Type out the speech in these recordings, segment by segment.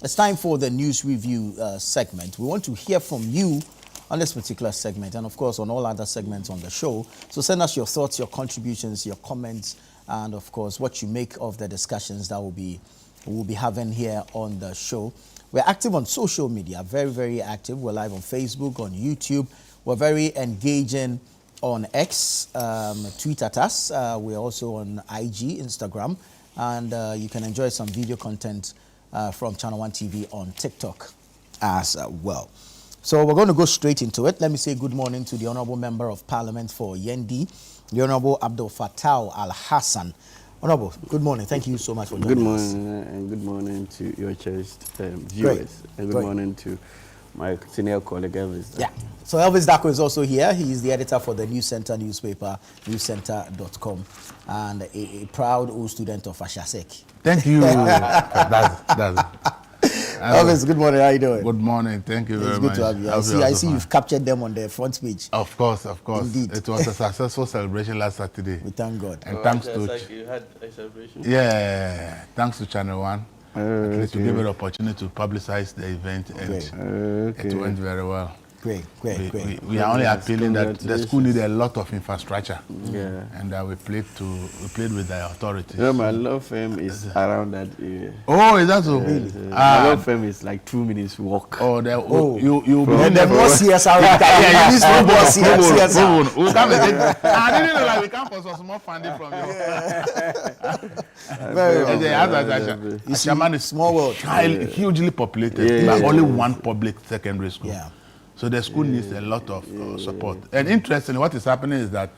It's time for the news review segment. We want to hear from you on this particular segment and, of course, on all other segments on the show. So send us your thoughts, your contributions, your comments, and, of course, what you make of the discussions that we'll be having here on the show. We're active on social media, very, very active. We're live on Facebook, on YouTube. We're very engaging on X. Tweet at us. We're also on IG, Instagram. And you can enjoy some video content from ChannelOne TV on TikTok as well. So we're going to go straight into it. Let me say good morning to the Honorable Member of Parliament for Yendi, the Honorable Abdul Fattah Al-Hassan. Honorable, good morning. Thank you so much for joining us. Good morning, and good morning to your cherished viewers. And good morning to my senior colleague, Elvis. Yeah. So Elvis Dako is also here. He is the editor for the News Center newspaper, newscenter.com, and a proud old student of Ashasek. Thank you. that's Elvis, good morning. How are you doing? Good morning. Thank you very much. It's good to have you. I see you've captured them on the front page. Of course. Indeed. It was a successful celebration last Saturday. We thank God. And thanks to... you had a celebration? Yeah. Thanks to ChannelOne. At least to give it an opportunity to publicize the event. And it went very well. Great. We are only appealing that the school needed a lot of infrastructure. Yeah. And we played with the authorities. You know, my law firm is around that area. Oh, is that so? My law firm is like 2 minutes walk. Oh, you'll be and the more CSR we didn't know that we can't for some more funding from you. Very well. Ashaman is small world. Hugely populated, but only one public secondary school. Yeah. So the school needs a lot of support. And interestingly, what is happening is that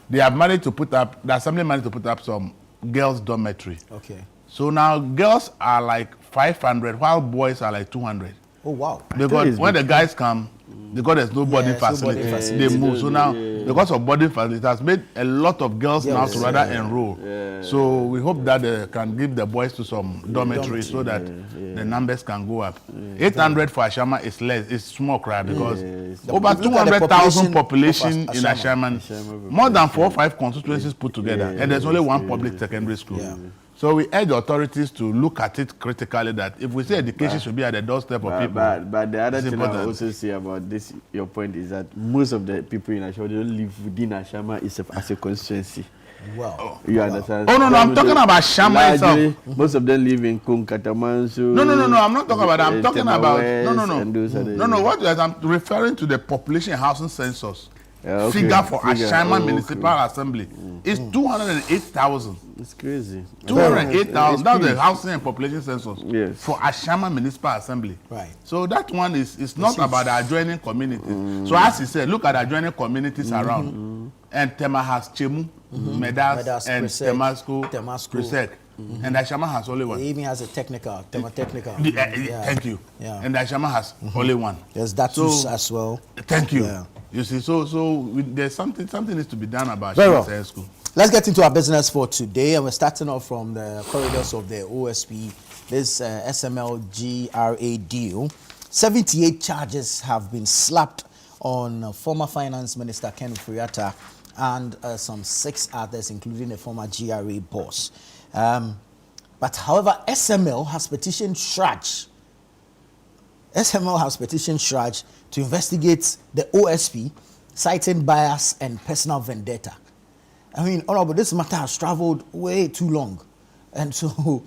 they have managed to put up, the assembly managed to put up some girls' dormitory. Okay. So now girls are like 500, while boys are like 200. Oh, wow. Because when the guys come, because there's no boarding facility, they move. So now, because of boarding facility, it has made a lot 8 girls now to rather enroll. So we hope that they can give the boys to some dormitories so that the numbers can go up. 800 for Ashama is less, it's small crowd because over 200,000 population in Ashaman, more than 4 or 5 constituencies put together, and there's only one public secondary school. So we urge authorities to look at it critically that if we say education should be at the doorstep of people. But the other thing I also say about this, your point is that most of the people in Ashama don't live within Ashama as a constituency. Wow. You understand? Oh, no, I'm talking about Ashama itself. Most of them live in Kunkatamansu. No, I'm not talking about that. I'm talking about, no, what I'm referring to the population housing census. Figure for Ashama Municipal Assembly is 208,000. It's crazy. 208,000. That's the housing and population census for Ashama Municipal Assembly. Right. So that one is not about the adjoining communities. So as he said, look at the adjoining communities around. And Tema has Chemu, Medas, and Temasco, Presec. And Ashama has only one. It even has a technical, technical. Thank you. Yeah. And Ashama has only one. There's that as well. Thank you. Yeah. You see, so there's something needs to be done about Ashama School. Let's get into our business for today, and we're starting off from the corridors of the OSP, this SML GRA deal. 78 charges have been slapped on former Finance Minister Ken Furiata and some 6 others, including a former GRA boss. But however, SML has petitioned Shraj. SML has petitioned Shraj to investigate the OSP, citing bias and personal vendetta. I mean, Honorable, this matter has traveled way too long. And so,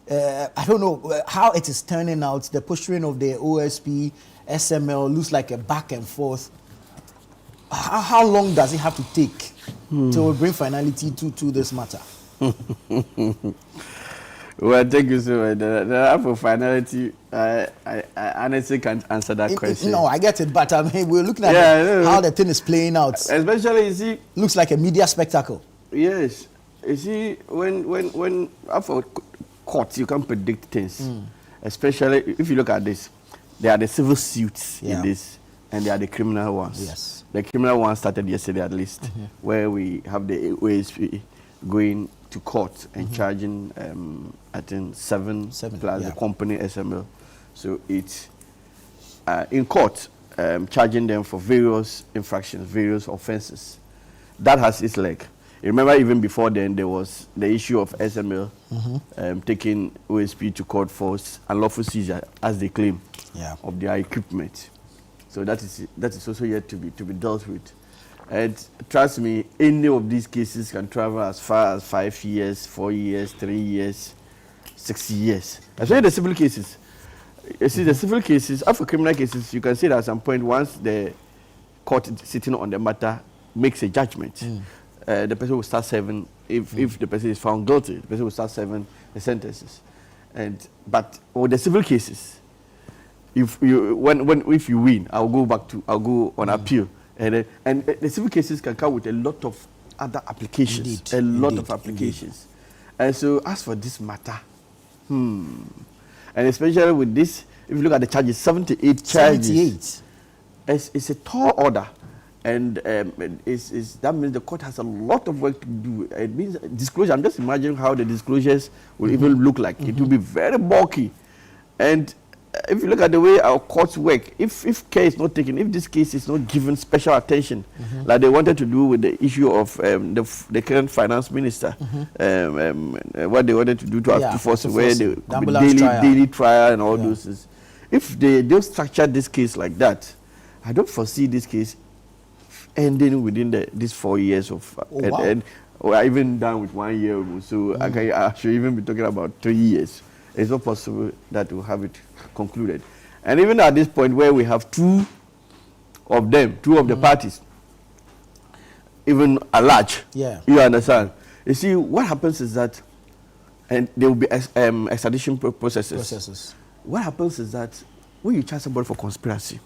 I don't know how it is turning out. The posturing of the OSP, SML looks like a back and forth. How long does it have to take to bring finality to this matter? Well, thank you so much. For finality, I honestly can't answer that question. No, I get it, but I mean, we're looking at how the thing is playing out. Especially, you see, looks like a media spectacle. Yes, you see, when after court, you can predict things. Especially if you look at this, there are the civil suits in this, and there are the criminal ones. Yes, the criminal one started yesterday at least, where we have the OSP going to court and charging, I think 7 plus the company SML. So it's in court, charging them for various infractions, various offenses. That has its leg. Remember, even before then, there was the issue of SML taking OSP to court for unlawful seizure, as they claim, of their equipment. So that is also yet to be dealt with. And trust me, any of these cases can travel as far as 5 years, 4 years, 3 years, 6 years. Especially the civil cases. You see, the civil cases, after criminal cases, you can say that at some point, once the court sitting on the matter makes a judgment, the person will start serving, if the person is found guilty, the person will start serving the sentences. But with the civil cases, if you win, I'll go on appeal. And the civil cases can come with a lot of other applications, a lot of applications. And so, as for this matter, and especially with this, if you look at the charges, 78 charges. 78. It's a tall order, and that means the court has a lot of work to do. It means disclosure. I'm just imagining how the disclosures will even look like. It will be very bulky, and if you look at the way our courts work, if care is not taken, if this case is not given special attention, like they wanted to do with the issue of the current finance minister, what they wanted to do to have to force where they daily trial and all those things. If they don't structure this case like that, I don't foresee this case ending within these 4 years of or even done with 1 year. So I should even be talking about 3 years. It's not possible that we'll have it concluded. And even at this point where we have two of the parties, even at large, you understand? You see, what happens is that, and there will be extradition processes. What happens is that when you charge somebody for conspiracy,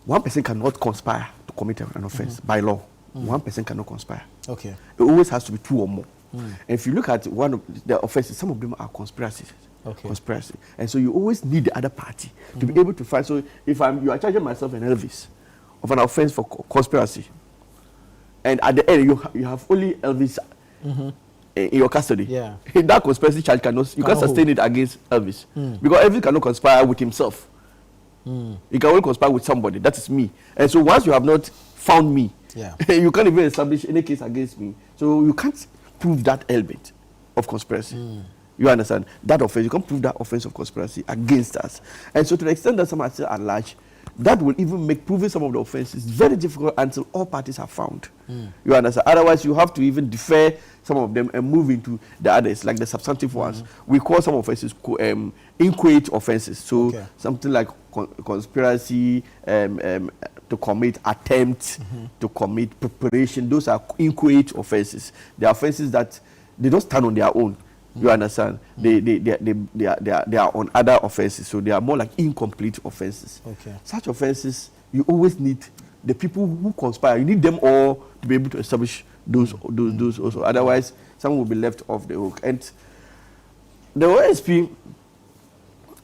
one person cannot conspire to commit an offense by law. One person cannot conspire. Okay. It always has to be two or more. And if you look at one of the offenses, some of them are conspiracies. Conspiracy. And so you always need the other party to be able to find. So if you are charging myself and Elvis of an offense for conspiracy, and at the end you have only Elvis in your custody, in that conspiracy charge can't sustain it against Elvis. Because Elvis cannot conspire with himself. He can only conspire with somebody, that is me. And so once you have not found me, you can't even establish any case against me. So you can't prove that element of conspiracy. You understand? That offense, you can't prove that offense of conspiracy against us. And so to the extent that some are still at large, that will even make proving some of the offenses very difficult until all parties are found. You understand? Otherwise, you have to even defer some of them and move into the others, like the substantive ones. We call some offenses inchoate offenses. So something like conspiracy, to commit attempt, to commit preparation. Those are inchoate offenses. They are offenses that they don't stand on their own. You understand? They are on other offenses, so they are more like incomplete offenses. Such offenses, you always need the people who conspire. You need them all to be able to establish those also. Otherwise, some will be left off the hook. And the OSP,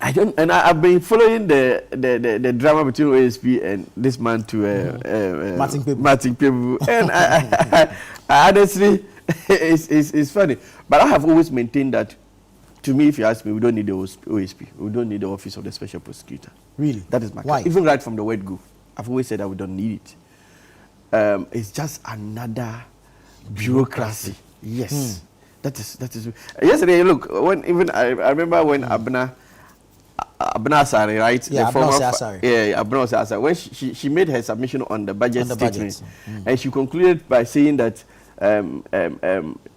I've been following the drama between OSP and this man Martin Pebu. And I honestly, it's funny. But I have always maintained that, to me, if you ask me, we don't need the OSP. We don't need the Office of the Special Prosecutor. Really? That is my case. Even right from the word go, I've always said that we don't need it. It's just another bureaucracy. Yes. That is. Yesterday, look, I remember when Abna Asare, right? Yeah, Abna Asare. When she made her submission on the budget statement, and she concluded by saying that,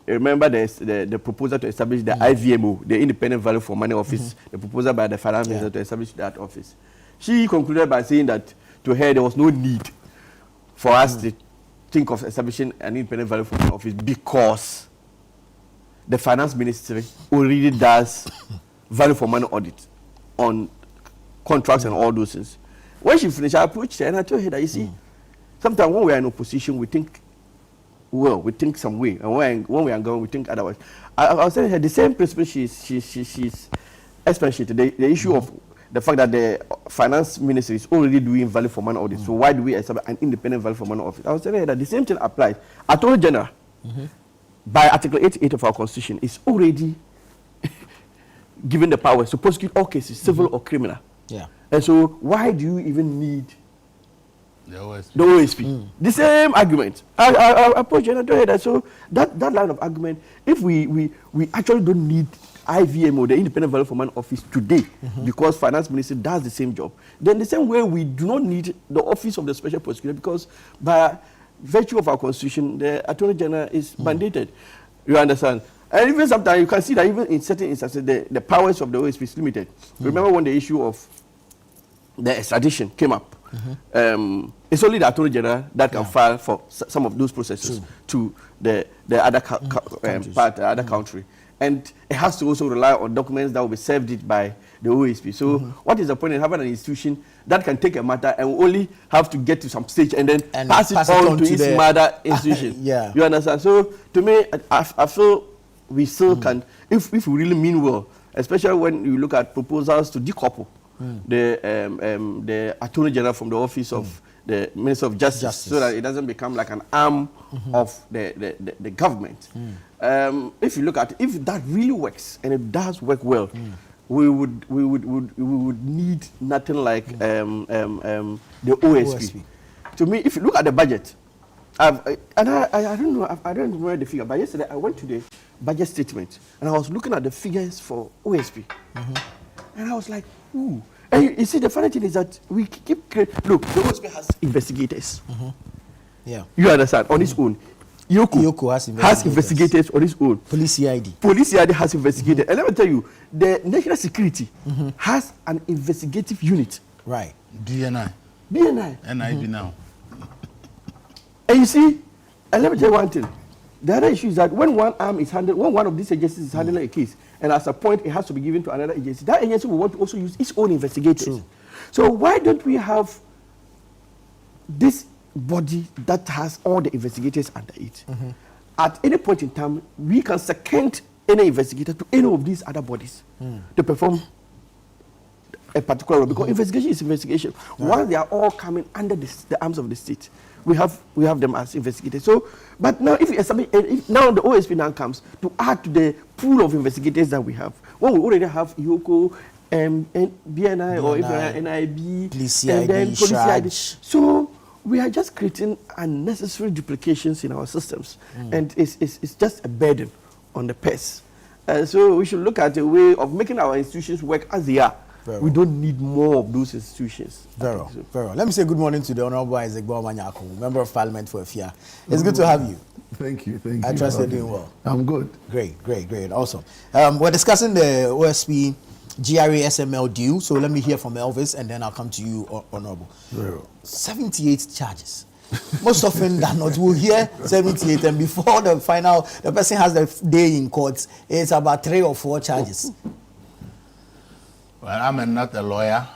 remember the proposal to establish the IVMO, the Independent Value for Money Office, the proposal by the Finance Minister to establish that office. She concluded by saying that, to her, there was no need for us to think of establishing an Independent Value for Money Office because the Finance Ministry already does value for money audit on contracts and all those things. When she finished, I approached her and I told her that, you see, sometimes when we are in opposition, we think some way, and when we are going, we think otherwise. I was telling her the same principle she's especially the issue of the fact that the Finance Ministry is already doing value for money audit. So why do we establish an independent value for money office? I was telling her that the same thing applies. Attorney General, by Article 88 of our Constitution, is already given the power to prosecute all cases, civil or criminal. And so why do you even need The OSP. The same argument. I approach and I don't hear that. So that line of argument, if we actually don't need IVMO, the Independent Value for Money Office today, because Finance Minister does the same job, then the same way we do not need the Office of the Special Prosecutor, because by virtue of our Constitution, the Attorney General is mandated. You understand? And even sometimes you can see that even in certain instances, the powers of the OSP is limited. Remember when the issue of the extradition came up? It's only the Attorney General that can file for some of those processes to the other other country. And it has to also rely on documents that will be served by the OSP. So what is the point in having an institution that can take a matter and will only have to get to some stage and then pass it on to its mother institution? You understand? So to me, I feel we still can, if we really mean well, especially when you look at proposals to decouple the Attorney General from the office of the Minister of Justice, so that it doesn't become like an arm of the government. If you look at it, if that really works, and it does work well, we would need nothing like the OSP. To me, if you look at the budget, I don't know, I don't remember the figure, but yesterday I went to the budget statement and I was looking at the figures for OSP, and I was like, ooh. And you see, the funny thing is that we keep look, the OSP has investigators. You understand, on its own. Yoko has investigators on its own. Police CID has investigators. And let me tell you, the national security has an investigative unit. Right. DNI. NIB now. And you see, and let me tell you one thing. The other issue is that when one of these agencies is handling a case, and at a point it has to be given to another agency, that agency will want to also use its own investigators. So why don't we have this body that has all the investigators under it? At any point in time, we can second any investigator to any of these other bodies to perform a particular role, because investigation is investigation. Once they are all coming under the arms of the state, we have them as investigators. So, but now if now the OSP now comes to add to the pool of investigators that we have. Well, we already have Yoko, BNI or NIB, and then Police CID. So we are just creating unnecessary duplications in our systems, and it's just a burden on the purse. So we should look at a way of making our institutions work as they are. We don't need more of those institutions. Very well. Let me say good morning to the Honorable Isaac Bawamanyako, Member of Parliament for Efia. It's good to have you. Thank you. I trust you're doing well. I'm good. Great. Awesome. We're discussing the OSP GRA-SML deal, so let me hear from Elvis and then I'll come to you, Honorable. Very well. 78 charges. Most often than not, we'll hear 78, and before the person has the day in court, it's about 3 or 4 charges. Well, I'm not a lawyer.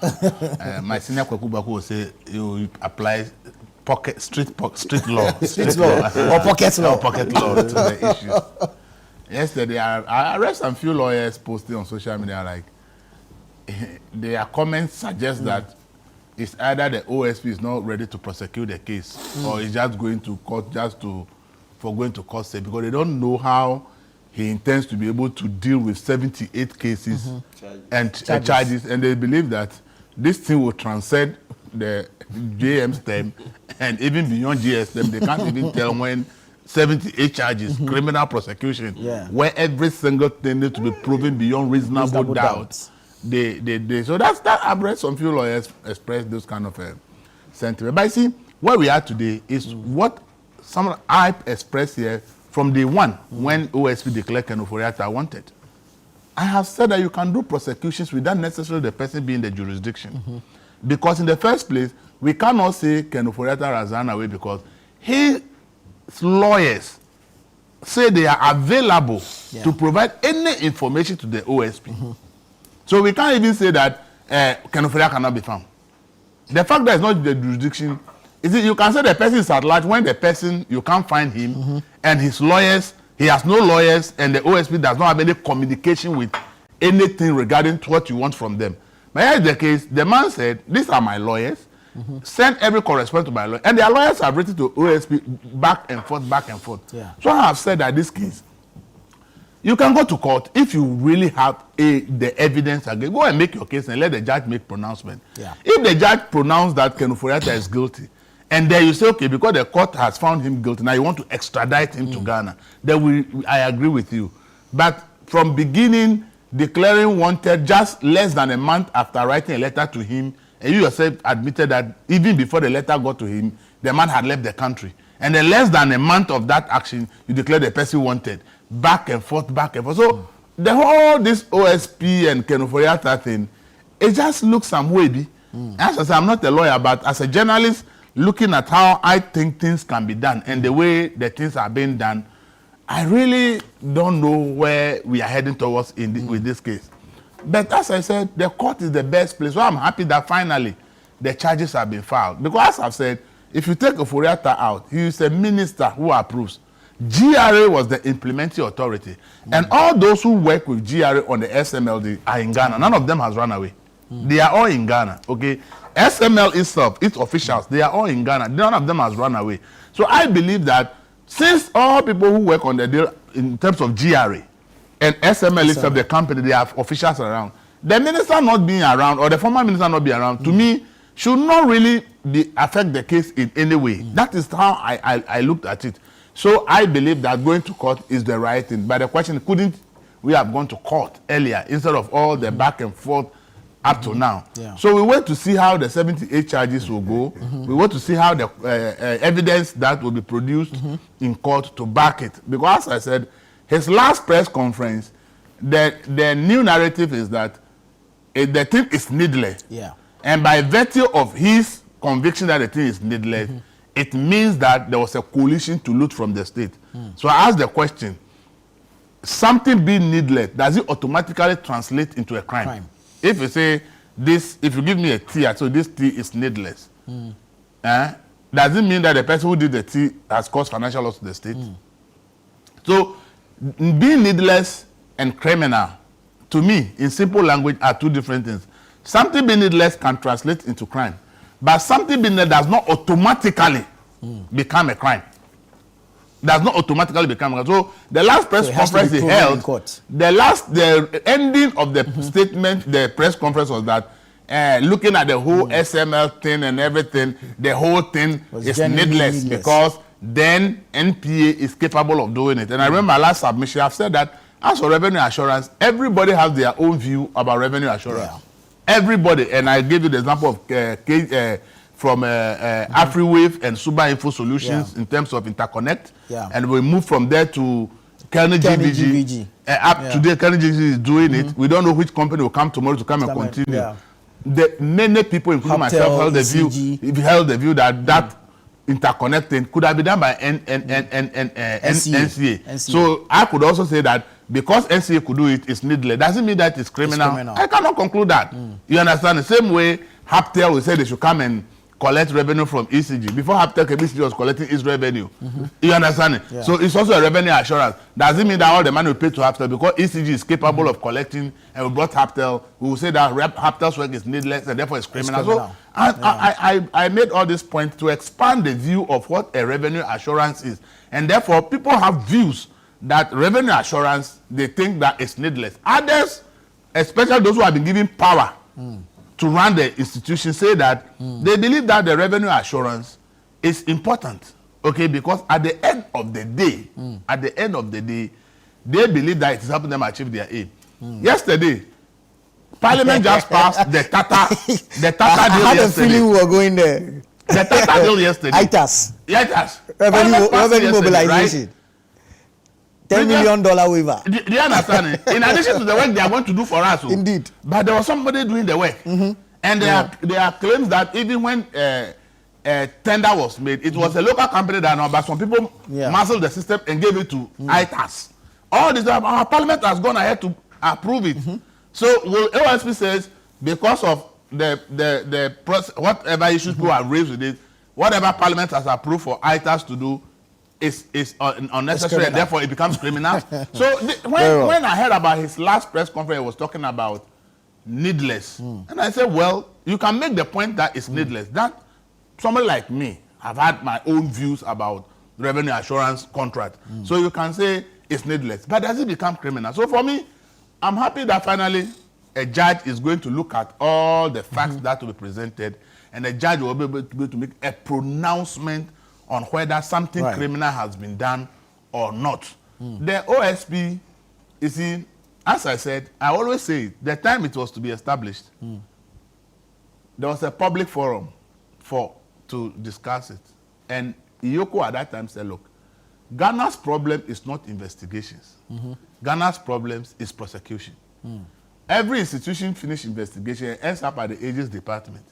My senior Kwekubaku will say you apply street law. Street law or pocket law. Pocket law to the issues. Yesterday, I read some few lawyers posting on social media like their comments suggest that it's either the OSP is not ready to prosecute the case or is just going to court for going to court sake, because they don't know how he intends to be able to deal with 78 cases and charges, and they believe that this thing will transcend the JM's term and even beyond GS term. They can't even tell when 78 charges, criminal prosecution, where every single thing needs to be proven beyond reasonable doubt. So that's that. I've read some few lawyers express those kind of sentiment. But I see where we are today is what some I expressed here from day one when OSP declared Ken Ofori-Atta wanted. I have said that you can do prosecutions without necessarily the person being in the jurisdiction. Because in the first place, we cannot say Ken Ofori-Atta has run away because his lawyers say they are available to provide any information to the OSP. So we can't even say that Ken Ofori-Atta cannot be found. The fact that it's not the jurisdiction, you can say the person is at large when the person, you can't find him, and his lawyers, he has no lawyers, and the OSP does not have any communication with anything regarding what you want from them. But here's the case, the man said, these are my lawyers, send every correspondence to my lawyer, and their lawyers have written to OSP back and forth. So I have said that this case, you can go to court if you really have the evidence again. Go and make your case and let the judge make pronouncement. If the judge pronounced that Ken Ofori-Atta is guilty, And then you say, okay, because the court has found him guilty, now you want to extradite him to Ghana. Then I agree with you. But from beginning, declaring wanted just less than a month after writing a letter to him, and you yourself admitted that even before the letter got to him, the man had left the country. And then less than a month of that action, you declare the person wanted. Back and forth, back and forth. So the whole this OSP and Kenuforiata thing, it just looks some way. As I say, I'm not a lawyer, but as a journalist, looking at how I think things can be done and the way the things are being done, I really don't know where we are heading towards with this case. But as I said, the court is the best place. So I'm happy that finally the charges have been filed. Because as I've said, if you take Oforiatta out, he is a minister who approves. GRA was the implementing authority. And all those who work with GRA on the SML are in Ghana. None of them has run away. They are all in Ghana, okay? SML itself, its officials, they are all in Ghana. None of them has run away. So I believe that since all people who work on the deal in terms of GRA and SML itself, the company, they have officials around, the minister not being around or the former minister not being around, to me, should not really affect the case in any way. That is how I looked at it. So I believe that going to court is the right thing. But the question, couldn't we have gone to court earlier instead of all the back and forth up to now? Yeah. So we wait to see how the 78 charges will go. We wait to see how the evidence that will be produced in court to back it. Because as I said, his last press conference, the new narrative is that the thing is needless. Yeah. And by virtue of his conviction that the thing is needless, it means that there was a coalition to loot from the state. So I ask the question, something being needless, does it automatically translate into a crime? If you say this, if you give me a tea, so this tea is needless, does it mean that the person who did the tea has caused financial loss to the state? So being needless and criminal, to me, in simple language, are two different things. Something being needless can translate into crime, but something being needless does not automatically become a crime. Does not automatically become a crime. So the last press conference he held, the ending of the statement, the press conference was that looking at the whole SML thing and everything, the whole thing is needless because then NPA is capable of doing it. And I remember my last submission, I've said that as for revenue assurance, everybody has their own view about revenue assurance. Yeah. Everybody, and I gave you the example of from AfriWave and Super Info Solutions in terms of interconnect, and we move from there to Carnegie GVG. Today, Carnegie GVG is doing it. We don't know which company will come tomorrow to come and continue. Many people, including myself, held the view that that interconnecting could have been done by NCA. So I could also say that because NCA could do it, it's needless. Doesn't mean that it's criminal. I cannot conclude that. You understand? The same way Haptel will say they should come and collect revenue from ECG. Before Haptel, ECG was collecting its revenue. You understand? So it's also a revenue assurance. Doesn't mean that all the money we pay to Haptel, because ECG is capable of collecting, and we brought Haptel, we will say that Haptel's work is needless and therefore it's criminal. So I made all these points to expand the view of what a revenue assurance is. And therefore, people have views that revenue assurance, they think that it's needless. Others, especially those who have been given power to run the institution, say that they believe that the revenue assurance is important, okay, because at the end of the day, they believe that it is helping them achieve their aim. Yesterday, Parliament just passed the Tata deal yesterday. I had a feeling we were going there. The Tata deal yesterday. ITAS. Revenue mobilization. Right? $10 million waiver. Do you understand it? In addition to the work they are going to do for us. Indeed. But there was somebody doing the work. And there are claims that even when tender was made, it was a local company that but some people muscled the system and gave it to ITAS. All this, our parliament has gone ahead to approve it. So OSP says because of the whatever issues people have raised with it, whatever parliament has approved for ITAS to do is unnecessary, and therefore it becomes criminal. So when I heard about his last press conference, he was talking about needless. And I said, well, you can make the point that it's needless. That somebody like me, I've had my own views about revenue assurance contract. So you can say it's needless. But does it become criminal? So for me, I'm happy that finally a judge is going to look at all the facts that will be presented and the judge will be able to make a pronouncement on whether something criminal has been done or not. The OSP, you see, as I said, I always say, the time it was to be established, there was a public forum to discuss it. And Iyoko at that time said, look, Ghana's problem is not investigations. Ghana's problem is prosecution. Every institution finish investigation ends up at the Ages Department.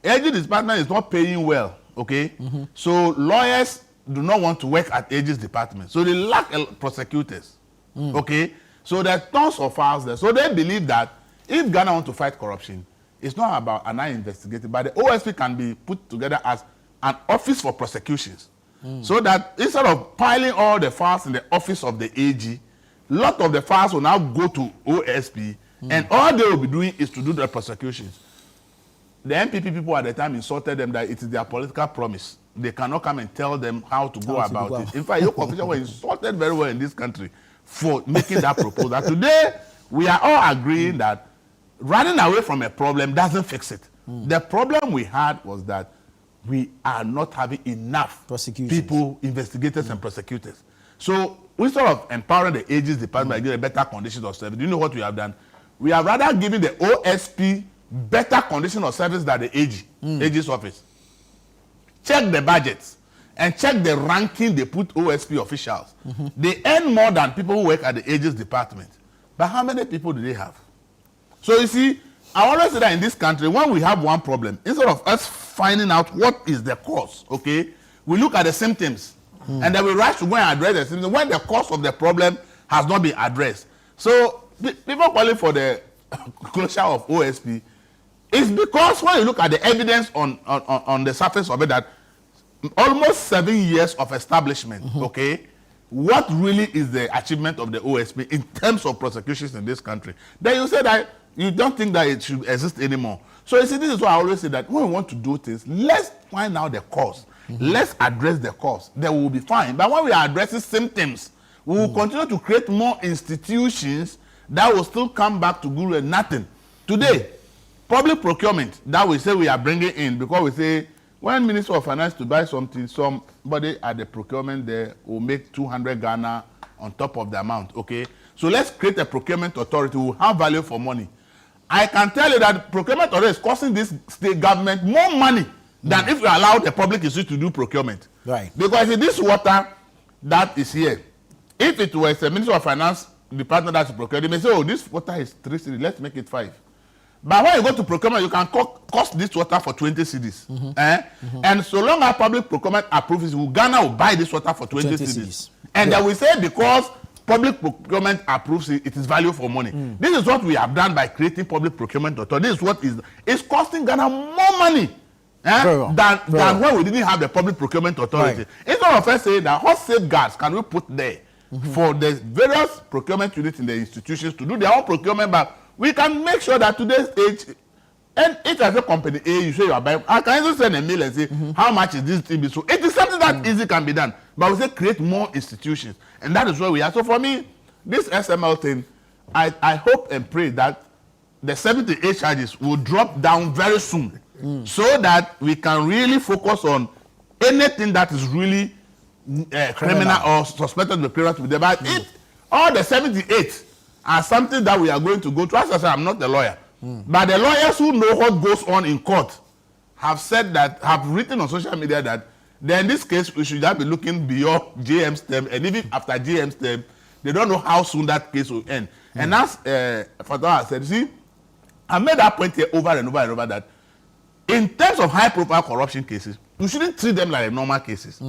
Ages Department is not paying well, okay? So lawyers do not want to work at Ages Department. So they lack prosecutors, okay? So there are tons of files there. So they believe that if Ghana wants to fight corruption, it's not about an investigator, but the OSP can be put together as an office for prosecutions. So that instead of piling all the files in the office of the AG, a lot of the files will now go to OSP, and all they will be doing is to do the prosecutions. The MPP people at the time insulted them that it is their political promise. They cannot come and tell them how to go about it. In fact, your officials were insulted very well in this country for making that proposal. Today, we are all agreeing that running away from a problem doesn't fix it. The problem we had was that we are not having enough people, investigators and prosecutors. So instead of empowering the Ages Department to get a better conditions of service, do you know what we have done? We have rather given the OSP better condition of service than the AG's office. Check the budgets and check the ranking they put OSP officials. They earn more than people who work at the Ages Department. But how many people do they have? So you see, I always say that in this country, when we have one problem, instead of us finding out what is the cause, okay, we look at the symptoms and then we rush to go and address the symptoms when the cause of the problem has not been addressed. So people calling for the closure of OSP is because when you look at the evidence on the surface of it, that almost 7 years of establishment, okay, what really is the achievement of the OSP in terms of prosecutions in this country? Then you say that you don't think that it should exist anymore. So you see, this is why I always say that when we want to do things, let's find out the cause. Let's address the cause. Then we will be fine. But when we are addressing symptoms, we will continue to create more institutions that will still come back to Guru and nothing. Today, public procurement that we say we are bringing in, because we say when Minister of Finance to buy something, somebody at the procurement there will make 200 Ghana on top of the amount, okay? So let's create a procurement authority who will have value for money. I can tell you that procurement authority is costing this state government more money than if we allow the public institute to do procurement. Right. Because in this water that is here, if it was the Minister of Finance department that's procured, they may say, oh, this water is 3 cedis, let's make it 5. But when you go to procurement, you can cost this water for 20 cedis. And so long as public procurement approves it, Ghana will buy this water for 20 cedis. And then we say because public procurement approves it, it is value for money. This is what we have done by creating public procurement authority. This is what is costing Ghana more money than when we didn't have the public procurement authority. Instead of us saying that what safeguards can we put there for the various procurement units in the institutions to do their own procurement, but we can make sure that today's age, and it as a company A, you say you are buying, I can also send a mail and say, how much is this thing? So it is something that easy can be done. But we say create more institutions. And that is where we are. So for me, this SML thing, I hope and pray that the 78 charges will drop down very soon so that we can really focus on anything that is really criminal or suspected to be criminal to be there. But if all the 78 are something that we are going to go to, as I said, I'm not a lawyer, but the lawyers who know what goes on in court have said that, have written on social media that then in this case we should just be looking beyond JM's term, and even after JM's term, they don't know how soon that case will end. And as Fatah said, see, I made that point here over and over and over that in terms of high-profile corruption cases, we shouldn't treat them like normal cases.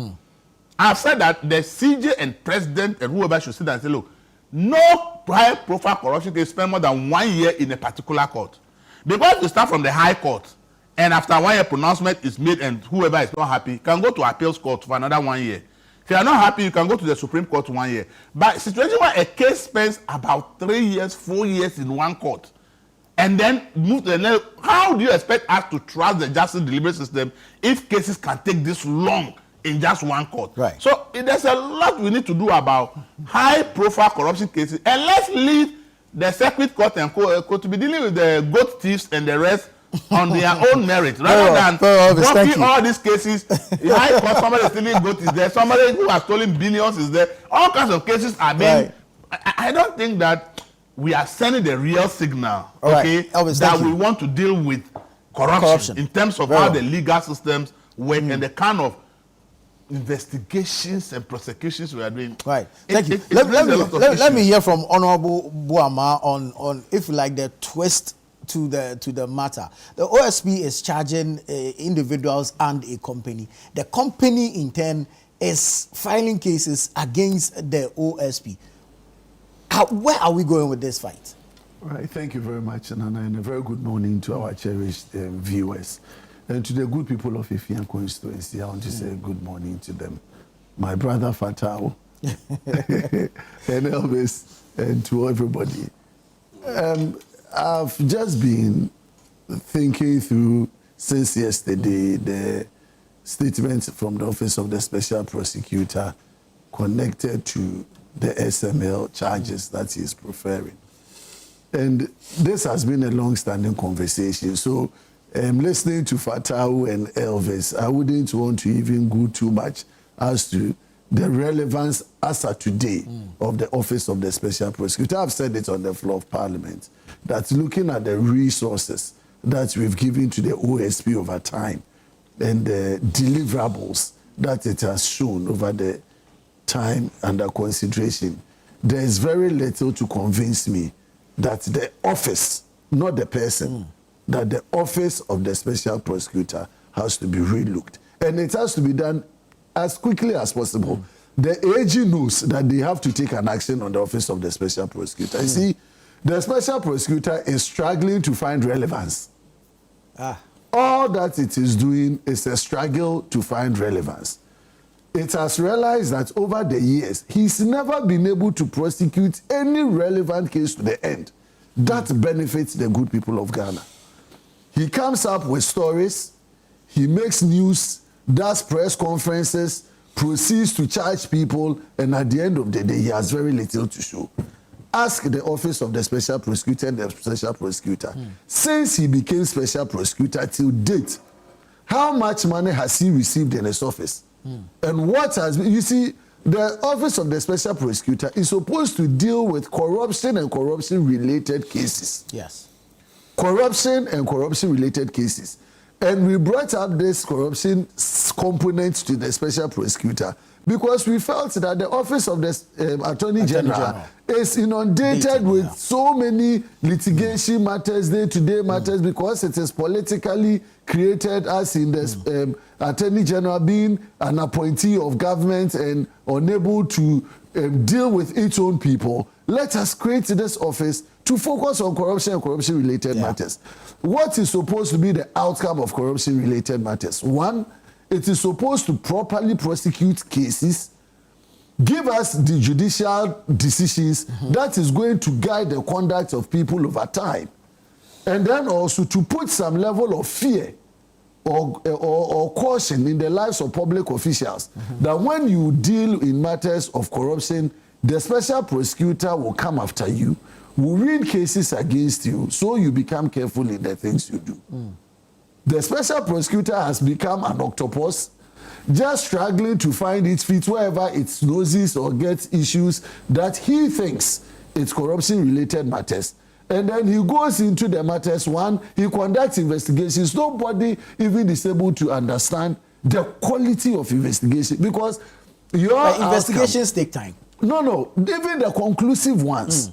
I've said that the CJ and president and whoever should sit and say, look, no high-profile corruption case spend more than 1 year in a particular court. Because you start from the high court, and after 1 year pronouncement is made and whoever is not happy can go to appeals court for another 1 year. If you are not happy, you can go to the Supreme Court 1 year. But situation where a case spends about 3 years, 4 years in one court, and then move to the next, how do you expect us to trust the justice delivery system if cases can take this long in just one court? Right. So there's a lot we need to do about high-profile corruption cases, and let's leave the circuit court and court to be dealing with the goat thieves and the rest on their own merit, rather than blocking all these cases. The high court, somebody stealing goat is there, somebody who has stolen billions is there. All kinds of cases are being. I don't think that we are sending the real signal, okay, Elvis, that we want to deal with corruption in terms of how the legal systems work and the kind of investigations and prosecutions we are doing. Right. Thank you. Let me hear from Honorable Buama on if you like the twist to the matter. The OSP is charging individuals and a company. The company in turn is filing cases against the OSP. Where are we going with this fight? Right. Thank you very much, Nana, and a very good morning to our cherished viewers. And to the good people of Ifian constituency, I want to say good morning to them. My brother Fatao and Elvis, and to everybody. I've just been thinking through since yesterday the statement from the Office of the Special Prosecutor connected to the SML charges that he is preferring. And this has been a long-standing conversation. So listening to Fatau and Elvis, I wouldn't want to even go too much as to the relevance as of today of the Office of the Special Prosecutor. I've said it on the floor of Parliament, that looking at the resources that we've given to the OSP over time and the deliverables that it has shown over the time under consideration, there is very little to convince me that the office, not the person, that the Office of the Special Prosecutor has to be relooked. And it has to be done as quickly as possible. The AG knows that they have to take an action on the Office of the Special Prosecutor. You see, the Special Prosecutor is struggling to find relevance. All that it is doing is a struggle to find relevance. It has realized that over the years, he's never been able to prosecute any relevant case to the end. That benefits the good people of Ghana. He comes up with stories, he makes news, does press conferences, proceeds to charge people, and at the end of the day, he has very little to show. Ask the Office of the Special Prosecutor and the Special Prosecutor. Since he became Special Prosecutor till date, how much money has he received in his office? And what has been, you see, the Office of the Special Prosecutor is supposed to deal with corruption and corruption-related cases. Yes. Corruption and corruption-related cases. And we brought up this corruption component to the Special Prosecutor because we felt that the Office of the Attorney General is inundated with so many litigation matters, day-to-day matters, because it is politically created, as in the Attorney General being an appointee of government and unable to deal with its own people. Let us create this office to focus on corruption and corruption-related matters. What is supposed to be the outcome of corruption-related matters? One, it is supposed to properly prosecute cases, give us the judicial decisions that is going to guide the conduct of people over time, and then also to put some level of fear or caution in the lives of public officials, that when you deal in matters of corruption, the Special Prosecutor will come after you, will read cases against you, so you become careful in the things you do. The Special Prosecutor has become an octopus, just struggling to find its feet wherever it noses or gets issues that he thinks it's corruption-related matters. And then he goes into the matters. One, he conducts investigations. Nobody even is able to understand the quality of investigation, because your investigations take time. No, even the conclusive ones.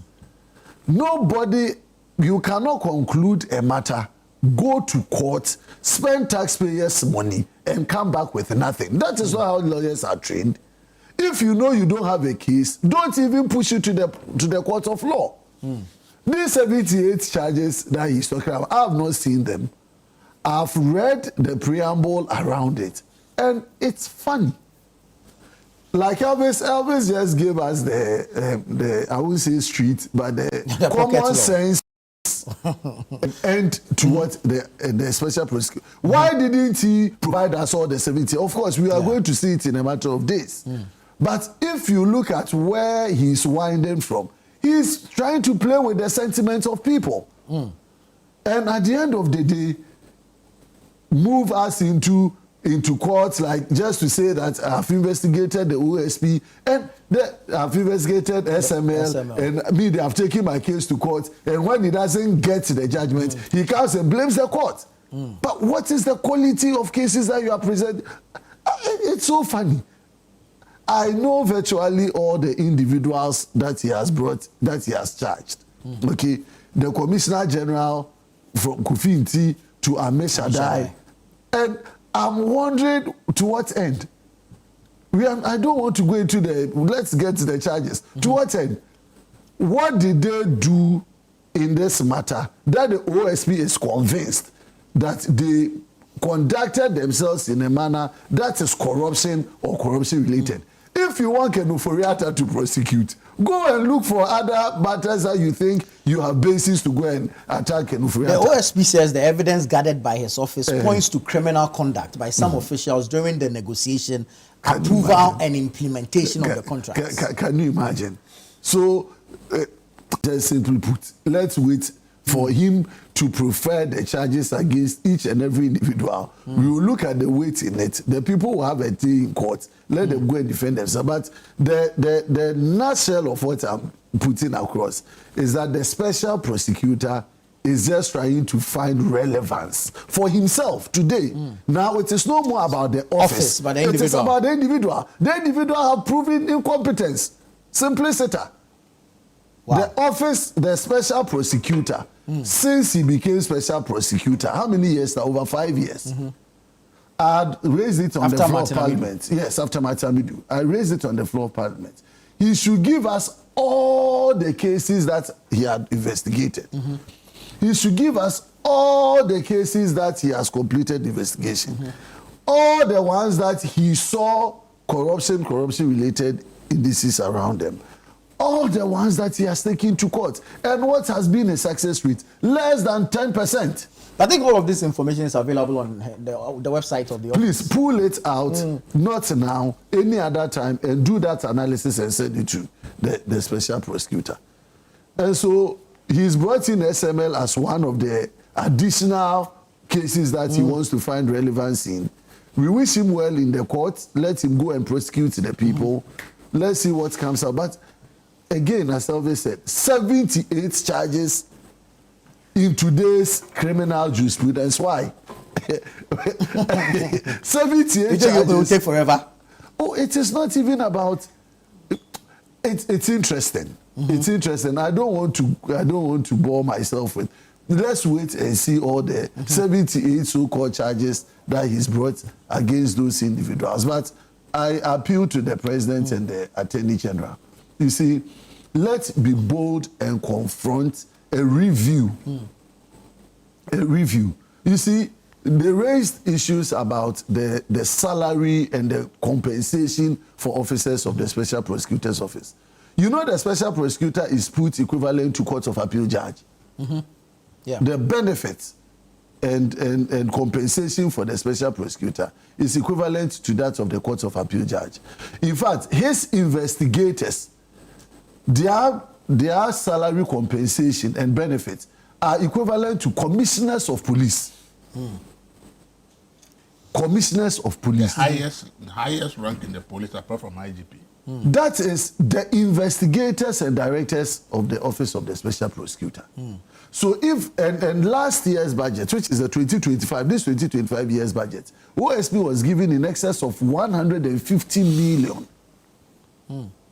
Nobody, you cannot conclude a matter, go to court, spend taxpayers' money, and come back with nothing. That is how lawyers are trained. If you know you don't have a case, don't even push it to the court of law. These 78 charges that he's talking about, I have not seen them. I've read the preamble around it, and it's funny. Like Elvis just gave us the I wouldn't say street, but the common sense and to what the Special Prosecutor. Why didn't he provide us all the 70? Of course, we are going to see it in a matter of days. But if you look at where he's winding from, he's trying to play with the sentiments of people. And at the end of the day, move us into court, like just to say that I've investigated the OSP and I've investigated SML, and me, they have taken my case to court, and when he doesn't get the judgment, he comes and blames the court. But what is the quality of cases that you are presenting? It's so funny. I know virtually all the individuals that he has brought, that he has charged. Okay, the Commissioner General from Kufinti to Ameshadai, and I'm wondering to what end. I don't want to go into let's get to the charges. To what end? What did they do in this matter that the OSP is convinced that they conducted themselves in a manner that is corruption or corruption related? If you want Kenuforiata to prosecute, go and look for other matters that you think you have basis to go and attack Kenuforiata. The OSP says the evidence gathered by his office points to criminal conduct by some officials during the negotiation, approval and implementation of the contract. Can you imagine? So, just simply put, let's wait for him to prefer the charges against each and every individual. We will look at the weight in it. The people will have a day in court. Let them go and defend themselves. But the nutshell of what I'm putting across is that the special prosecutor is just trying to find relevance for himself today. Now, it is no more about the office but the individual. It is about the individual. The individual have proven incompetence. Simplicity. Wow. The office, the special prosecutor, since he became special prosecutor, how many years now? Over 5 years. I raised it on the floor of Parliament. Yes, after Matamidu. I raised it on the floor of Parliament. He should give us all the cases that he had investigated. He should give us all the cases that he has completed investigation. All the ones that he saw corruption-related indices around them. All the ones that he has taken to court. And what has been a success rate? Less than 10%. I think all of this information is available on the website of the office. Please pull it out, not now, any other time, and do that analysis and send it to the special prosecutor. And so he's brought in SML as one of the additional cases that he wants to find relevance in. We wish him well in the court. Let him go and prosecute the people. Let's see what comes out. But again, as Elvis said, 78 charges in today's criminal jurisprudence. Why? 78 charges. It will take forever. Oh, it is not even about. It's interesting. It's interesting. I don't want to bore myself with. Let's wait and see all the 78 so-called charges that he's brought against those individuals. But I appeal to the president and the attorney general. You see, let's be bold and confront a review. A review. You see, they raised issues about the salary and the compensation for officers of the Special Prosecutor's Office. You know, the Special Prosecutor is put equivalent to Court of Appeal judge. Yeah. The benefits and compensation for the Special Prosecutor is equivalent to that of the Court of Appeal judge. In fact, his investigators, their salary compensation and benefits are equivalent to commissioners of police. Commissioners of police. The highest rank in the police apart from IGP. That is the investigators and directors of the Office of the Special Prosecutor. So if, and last year's budget, which is the 2025 year's budget, OSP was given in excess of 150 million.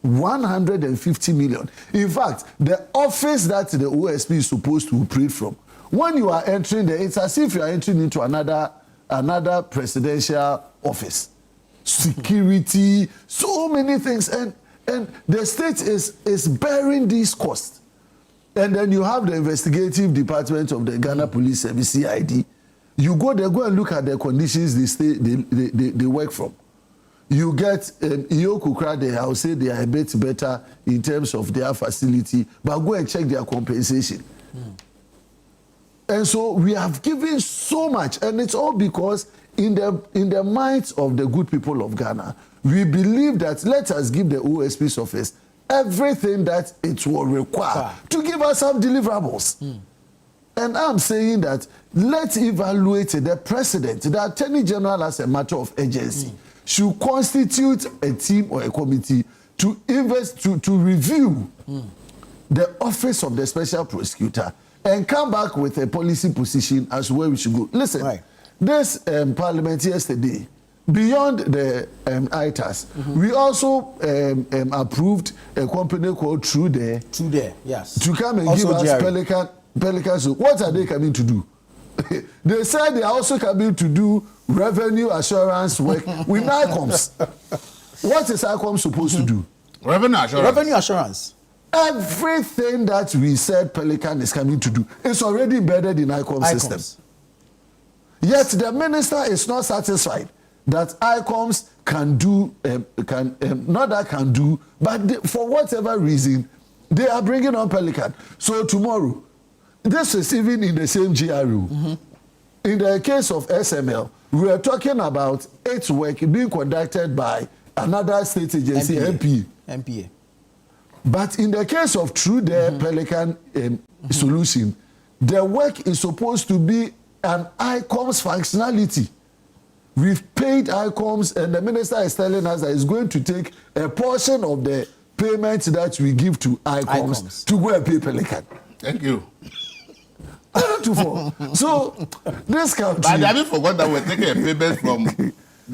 150 million. In fact, the office that the OSP is supposed to operate from, when you are entering there, it's as if you are entering into another presidential office. Security, so many things, and the state is bearing these costs. And then you have the investigative department of the Ghana Police Service, CID. You go there, go and look at the conditions they work from. You get Iyoku Krade, I would say they are a bit better in terms of their facility, but go and check their compensation. And so we have given so much, and it's all because in the minds of the good people of Ghana, we believe that let us give the OSP's office everything that it will require to give us some deliverables. And I'm saying that let's evaluate the president, the attorney general, as a matter of urgency, should constitute a team or a committee to review the office of the special prosecutor and come back with a policy position as to where we should go. Listen, this parliament yesterday, beyond the ITAS, we also approved a company called True There, yes, to come and also give us Pelican. So what are they coming to do? They said they are also coming to do revenue assurance work with ICOMS. What is ICOMS supposed to do? Revenue assurance. Everything that we said Pelican is coming to do is already embedded in ICOMS system. Yet the minister is not satisfied that ICOMS can do, not that can do, but for whatever reason, they are bringing on Pelican. So tomorrow, this is even in the same GRA. In the case of SML, we are talking about its work being conducted by another state agency, MPA. But in the case of True There Pelican solution, the work is supposed to be an ICOMS functionality. We've paid ICOMS, and the minister is telling us that it's going to take a portion of the payment that we give to ICOMS to go and pay Pelican. Thank you. So this country. But have you forgot that we're taking a payment from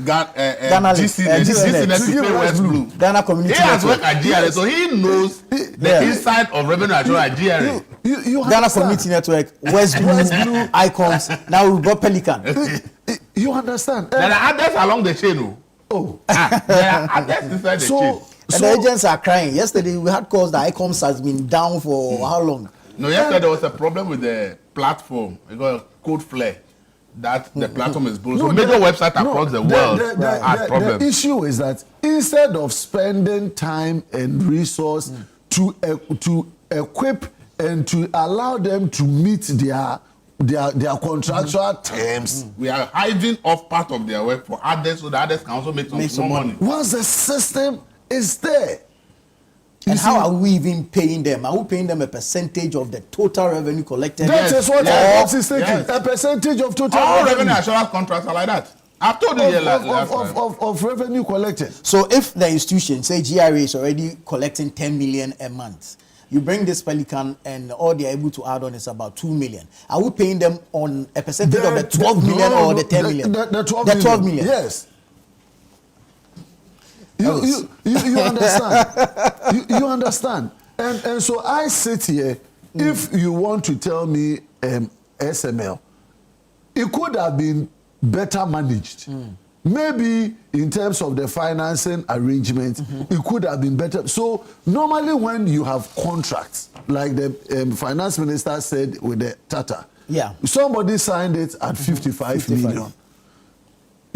Ghana to pay West Blue? Ghana Community. He has worked at GRA, so he knows the inside of revenue assurance at GRA. Ghana Community Network, West Blue, ICOMS. Now we've got Pelican. You understand? There are others along the chain. There are others inside the chain. And the agents are crying. Yesterday we had calls that ICOMS has been down for how long? No, yesterday there was a problem with the platform. We got a code flare that the platform is built. So major websites across the world had problems. The issue is that instead of spending time and resource to equip and to allow them to meet their contractual terms, we are hiving off part of their work for others so that others can also make some more money. Once the system is there. And how are we even paying them? Are we paying them a percentage of the total revenue collected? That is what ICOMS is taking. A percentage of total revenue assurance contracts are like that. I've told you of revenue collected. So if the institution, say GRA, is already collecting 10 million a month, you bring this Pelican and all they are able to add on is about 2 million. Are we paying them on a percentage of the 12 million or the 10 million? The 12 million. Yes. You understand? you understand? And so I sit here. If you want to tell me SML, it could have been better managed. Maybe in terms of the financing arrangement, it could have been better. So normally when you have contracts, like the finance minister said with the Tata, somebody signed it at 55 million.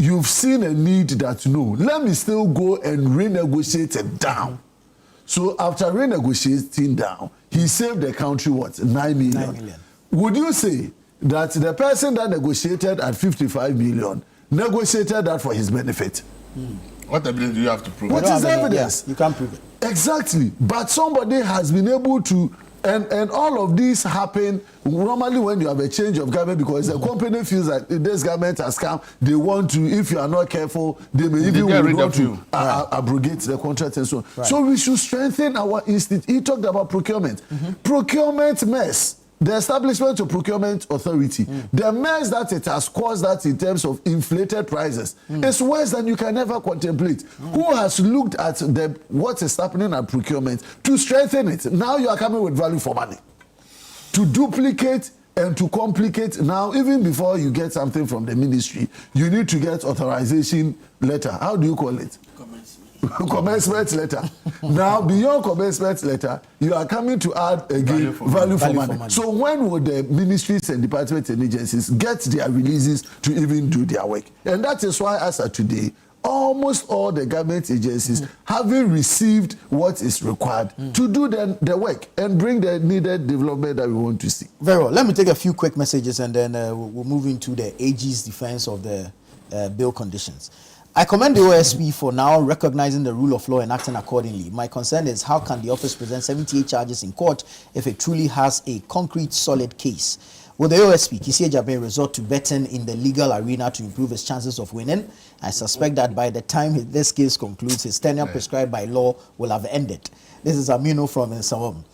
You've seen a need that, no, let me still go and renegotiate it down. So after renegotiating down, he saved the country what? 9 million. 9 million. Would you say that the person that negotiated at 55 million negotiated that for his benefit? What evidence do you have to prove? What is evidence? You can't prove it. Exactly. But somebody has been able to, and all of these happen normally when you have a change of government, because the company feels that this government has come, they want to, if you are not careful, they may even want to abrogate the contract and so on. So we should strengthen our institute. He talked about procurement. Procurement mess. The establishment of procurement authority, the mess that it has caused that in terms of inflated prices is worse than you can ever contemplate. Who has looked at what is happening at procurement to strengthen it? Now you are coming with value for money. To duplicate and to complicate, now even before you get something from the ministry, you need to get authorization letter. How do you call it? Commencement letter. Now, beyond commencement letter, you are coming to add again value for money. So when would the ministries and departments and agencies get their releases to even do their work? And that is why, as of today, almost all the government agencies having received what is required to do the work and bring the needed development that we want to see. Very well. Let me take a few quick messages and then we'll move into the AG's defense of the bill conditions. I commend the OSP for now recognizing the rule of law and acting accordingly. My concern is how can the office present 78 charges in court if it truly has a concrete, solid case? Will the OSP, Kisi Ejabe, resort to betting in the legal arena to improve his chances of winning? I suspect that by the time this case concludes, his tenure prescribed by law will have ended. This is Amino from Nsawam.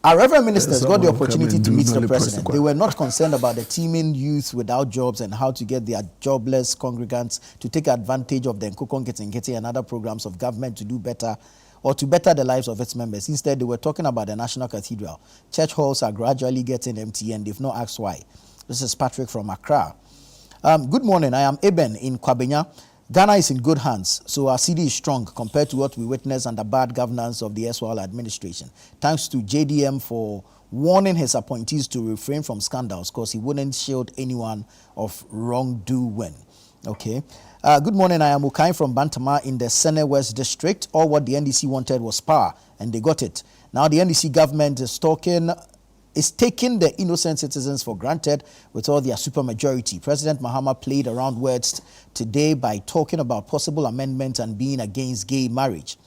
Our Reverend Ministers got the opportunity to meet the President. They were not concerned about the teeming youth without jobs and how to get their jobless congregants to take advantage of the Nkokon Ketinketi and other programs of government to do better or to better the lives of its members. Instead, they were talking about the National Cathedral. Church halls are gradually getting empty and they've not asked why. This is Patrick from Accra. Good morning. I am Eben in Kwabenya. Ghana is in good hands, so our CD is strong compared to what we witnessed under bad governance of the SWAL administration. Thanks to JDM for warning his appointees to refrain from scandals because he wouldn't shield anyone of wrongdoing. Okay. Good morning. I am Ukai from Bantama in the Sene West District. All what the NDC wanted was power, and they got it. Now the NDC government is taking the innocent citizens for granted with all their supermajority. President Mahama played around words today by talking about possible amendments and being against gay marriage.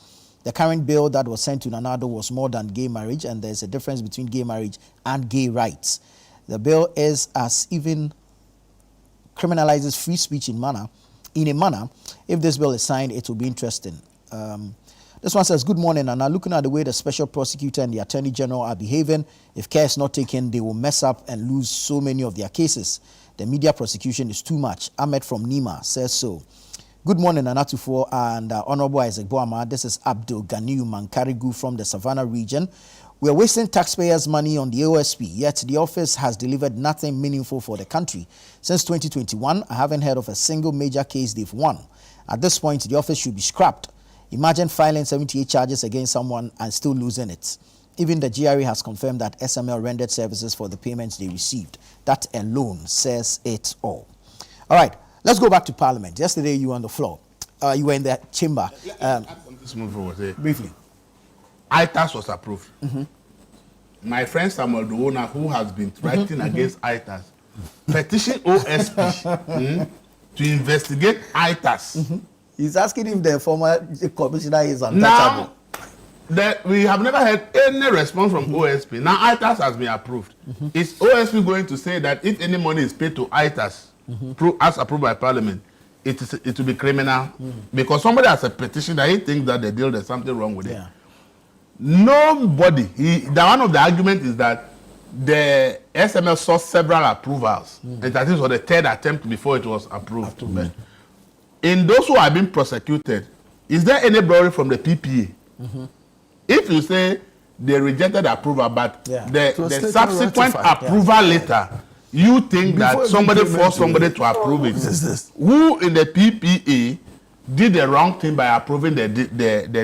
The current bill that was sent to Nanado was more than gay marriage, and there's a difference between gay marriage and gay rights. The bill is as even criminalizes free speech in a manner. If this bill is signed, it will be interesting. This one says, good morning, and now looking at the way the special prosecutor and the attorney general are behaving, if care is not taken, they will mess up and lose so many of their cases. The media prosecution is too much. Ahmed from Nima says so. Good morning, Anatufo and Honorable Isaac Boama. This is Abdul Ganiu Mankarigu from the Savannah region. We are wasting taxpayers' money on the OSP, yet the office has delivered nothing meaningful for the country. Since 2021, I haven't heard of a single major case they've won. At this point, the office should be scrapped. Imagine filing 78 charges against someone and still losing it. Even the GRA has confirmed that SML rendered services for the payments they received. That alone says it all. All right, let's go back to Parliament. Yesterday, you were on the floor. You were in the chamber. Briefly. ITAS was approved. My friend Samuel Duona, who has been writing against ITAS, petitioned OSP to investigate ITAS. He's asking if the former commissioner is untouchable. Now, we have never had any response from OSP. Now, ITAS has been approved. Is OSP going to say that if any money is paid to ITAS, as approved by Parliament, it will be criminal? Because somebody has a petition that he thinks that the deal, there's something wrong with it. Nobody. One of the arguments is that the SML saw several approvals. And that is was the third attempt before it was approved. In those who have been prosecuted, is there anybody from the PPA? If you say they rejected approval, but the subsequent approval later, you think that somebody forced somebody to approve it. Who in the PPA did the wrong thing by approving the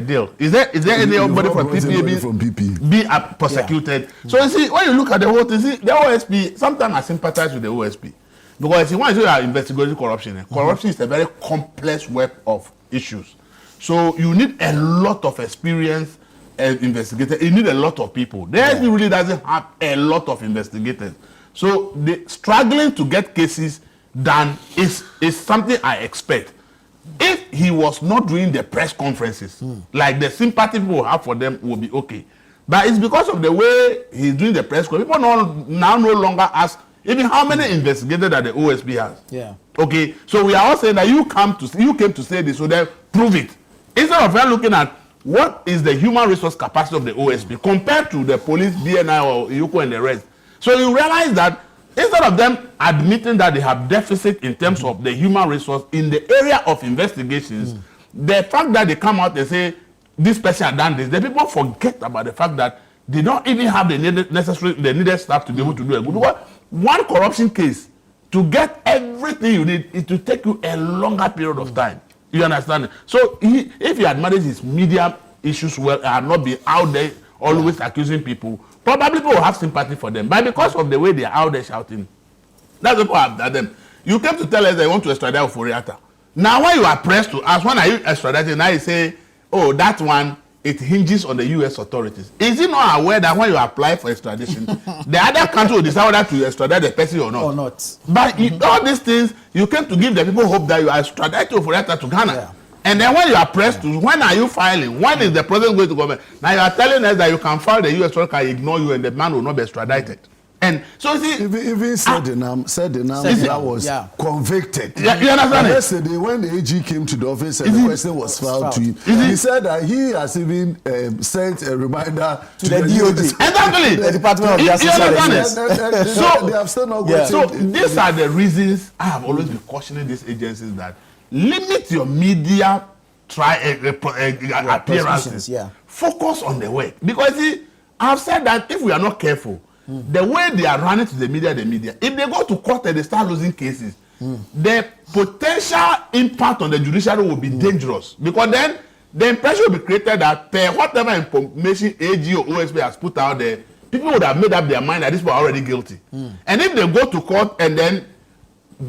deal? Is there anybody from PPA be prosecuted? So you see, when you look at the whole thing, see, the OSP, sometimes I sympathize with the OSP. Because if you are investigating corruption, corruption is a very complex web of issues. So you need a lot of experience investigators. You need a lot of people. The OSP really doesn't have a lot of investigators. So the struggling to get cases done is something I expect. If he was not doing the press conferences, like the sympathy people have for them will be okay. But it's because of the way he's doing the press conference. People now no longer ask even how many investigators that the OSP has. Okay, so we are all saying that you came to say this, so then prove it. Instead of looking at what is the human resource capacity of the OSP compared to the police, BNI or IUCO and the rest. So you realize that instead of them admitting that they have deficit in terms of the human resource in the area of investigations, the fact that they come out and say this person had done this, the people forget about the fact that they don't even have the needed staff to be able to do a good work. One corruption case, to get everything you need, it will take you a longer period of time. You understand? So if he had managed his media issues well and not be out there always accusing people, probably people will have sympathy for them. But because of the way they are out there shouting, that's what people have done them. You came to tell us they want to extradite Oforiatta. Now when you are pressed to ask, when are you extraditing? Now you say, oh, that one, it hinges on the U.S. authorities. Is he not aware that when you apply for extradition, the other country will decide whether to extradite the person or not? But all these things, you came to give the people hope that you are extraditing Oforiatta to Ghana. And then when you are pressed to, when are you filing? When is the president going to government? Now you are telling us that you can file the U.S. authority, can ignore you, and the man will not be extradited. And so you see, even said the name that was convicted. Yeah, you understand? Yesterday, when the AG came to the office and the question was filed to him, he said that he has even sent a reminder to the DOJ. Exactly. The Department of Justice. So they have still not got So these are the reasons I have always been cautioning these agencies that limit your media appearances. Focus on the work. Because see, I've said that if we are not careful, the way they are running to the media, if they go to court and they start losing cases, the potential impact on the judiciary will be dangerous. Because then the impression will be created that whatever information AG or OSP has put out there, people would have made up their mind that these people are already guilty. And if they go to court and then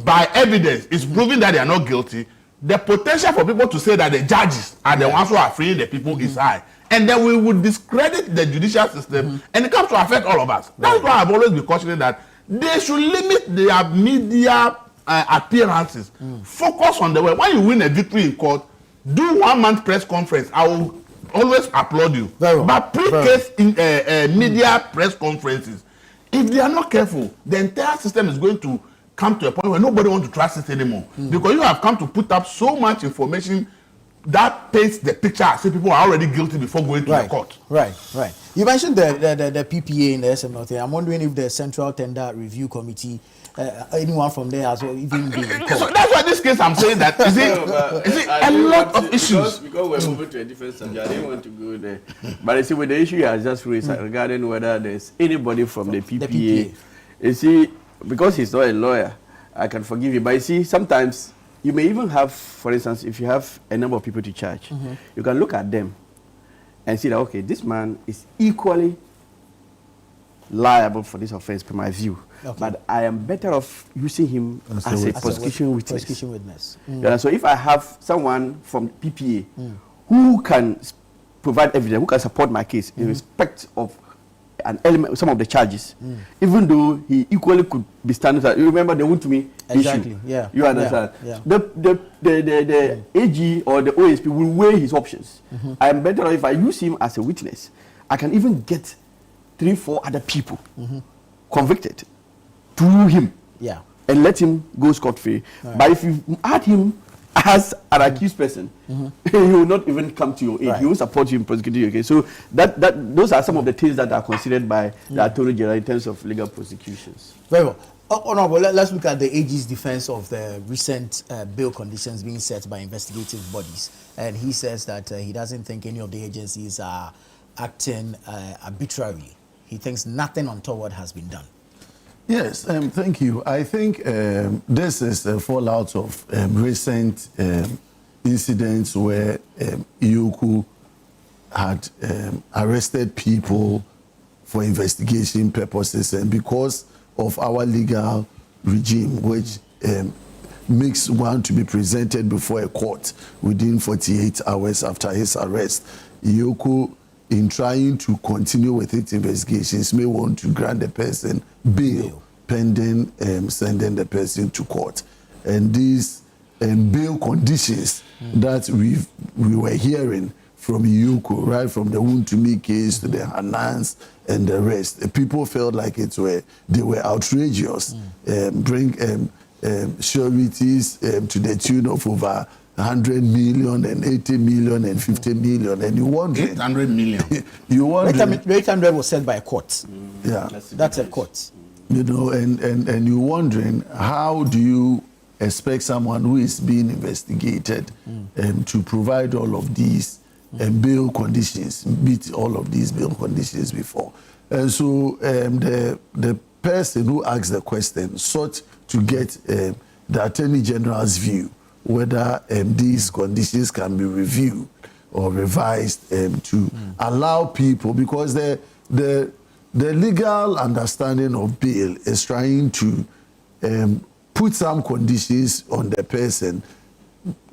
by evidence it's proven that they are not guilty, the potential for people to say that the judges are the ones who are freeing the people is high. And then we would discredit the judicial system, and it comes to affect all of us. That's why I've always been cautioning that they should limit their media appearances. Focus on the way. When you win a victory in court, do 1 month press conference. I will always applaud you. But pre-case media press conferences, if they are not careful, the entire system is going to come to a point where nobody wants to trust it anymore. Because you have come to put up so much information that paints the picture as if people are already guilty before going to the court. Right. You mentioned the PPA in the SML thing. I'm wondering if the Central Tender Review Committee, anyone from there has even been in court. So that's why this case I'm saying that is it a lot of issues. Because we're moving to a different subject, I didn't want to go there. But you see, with the issue you have just raised regarding whether there's anybody from the PPA, you see, because he's not a lawyer, I can forgive you. But you see, sometimes you may even have, for instance, if you have a number of people to charge, you can look at them and see that, okay, this man is equally liable for this offense, per my view. But I am better off using him as a prosecution witness. So if I have someone from PPA who can provide evidence, who can support my case in respect of an element, some of the charges, even though he equally could be standing. You remember the Wontumi issue? You understand? The AG or the OSP will weigh his options. I am better off if I use him as a witness. I can even get 3-4 other people convicted through him, and let him go scot-free. But if you add him as an accused person, he will not even come to your aid. He will support you in prosecuting your case. So those are some of the things that are considered by the Attorney General in terms of legal prosecutions. Very well. Honorable, let's look at the AG's defense of the recent bail conditions being set by investigative bodies. And he says that he doesn't think any of the agencies are acting arbitrarily. He thinks nothing untoward has been done. Yes, thank you. I think this is a fallout of recent incidents where IOCU had arrested people for investigation purposes, and because of our legal regime, which makes one to be presented before a court within 48 hours after his arrest, IOCU, in trying to continue with its investigations, may want to grant the person bail pending sending the person to court. And these bail conditions that we were hearing from IOCU, right from the Wontumi case to the Hanans and the rest, people felt like they were outrageous. Bring sureties to the tune of over 100 million and 80 million and 50 million, and you wonder 800 million. You wonder 800 was set by a court. That's a court. You know, and you're wondering, how do you expect someone who is being investigated to provide all of these bail conditions, meet all of these bail conditions before? And so the person who asked the question sought to get the Attorney General's view whether these conditions can be reviewed or revised to allow people, because the legal understanding of bail is trying to put some conditions on the person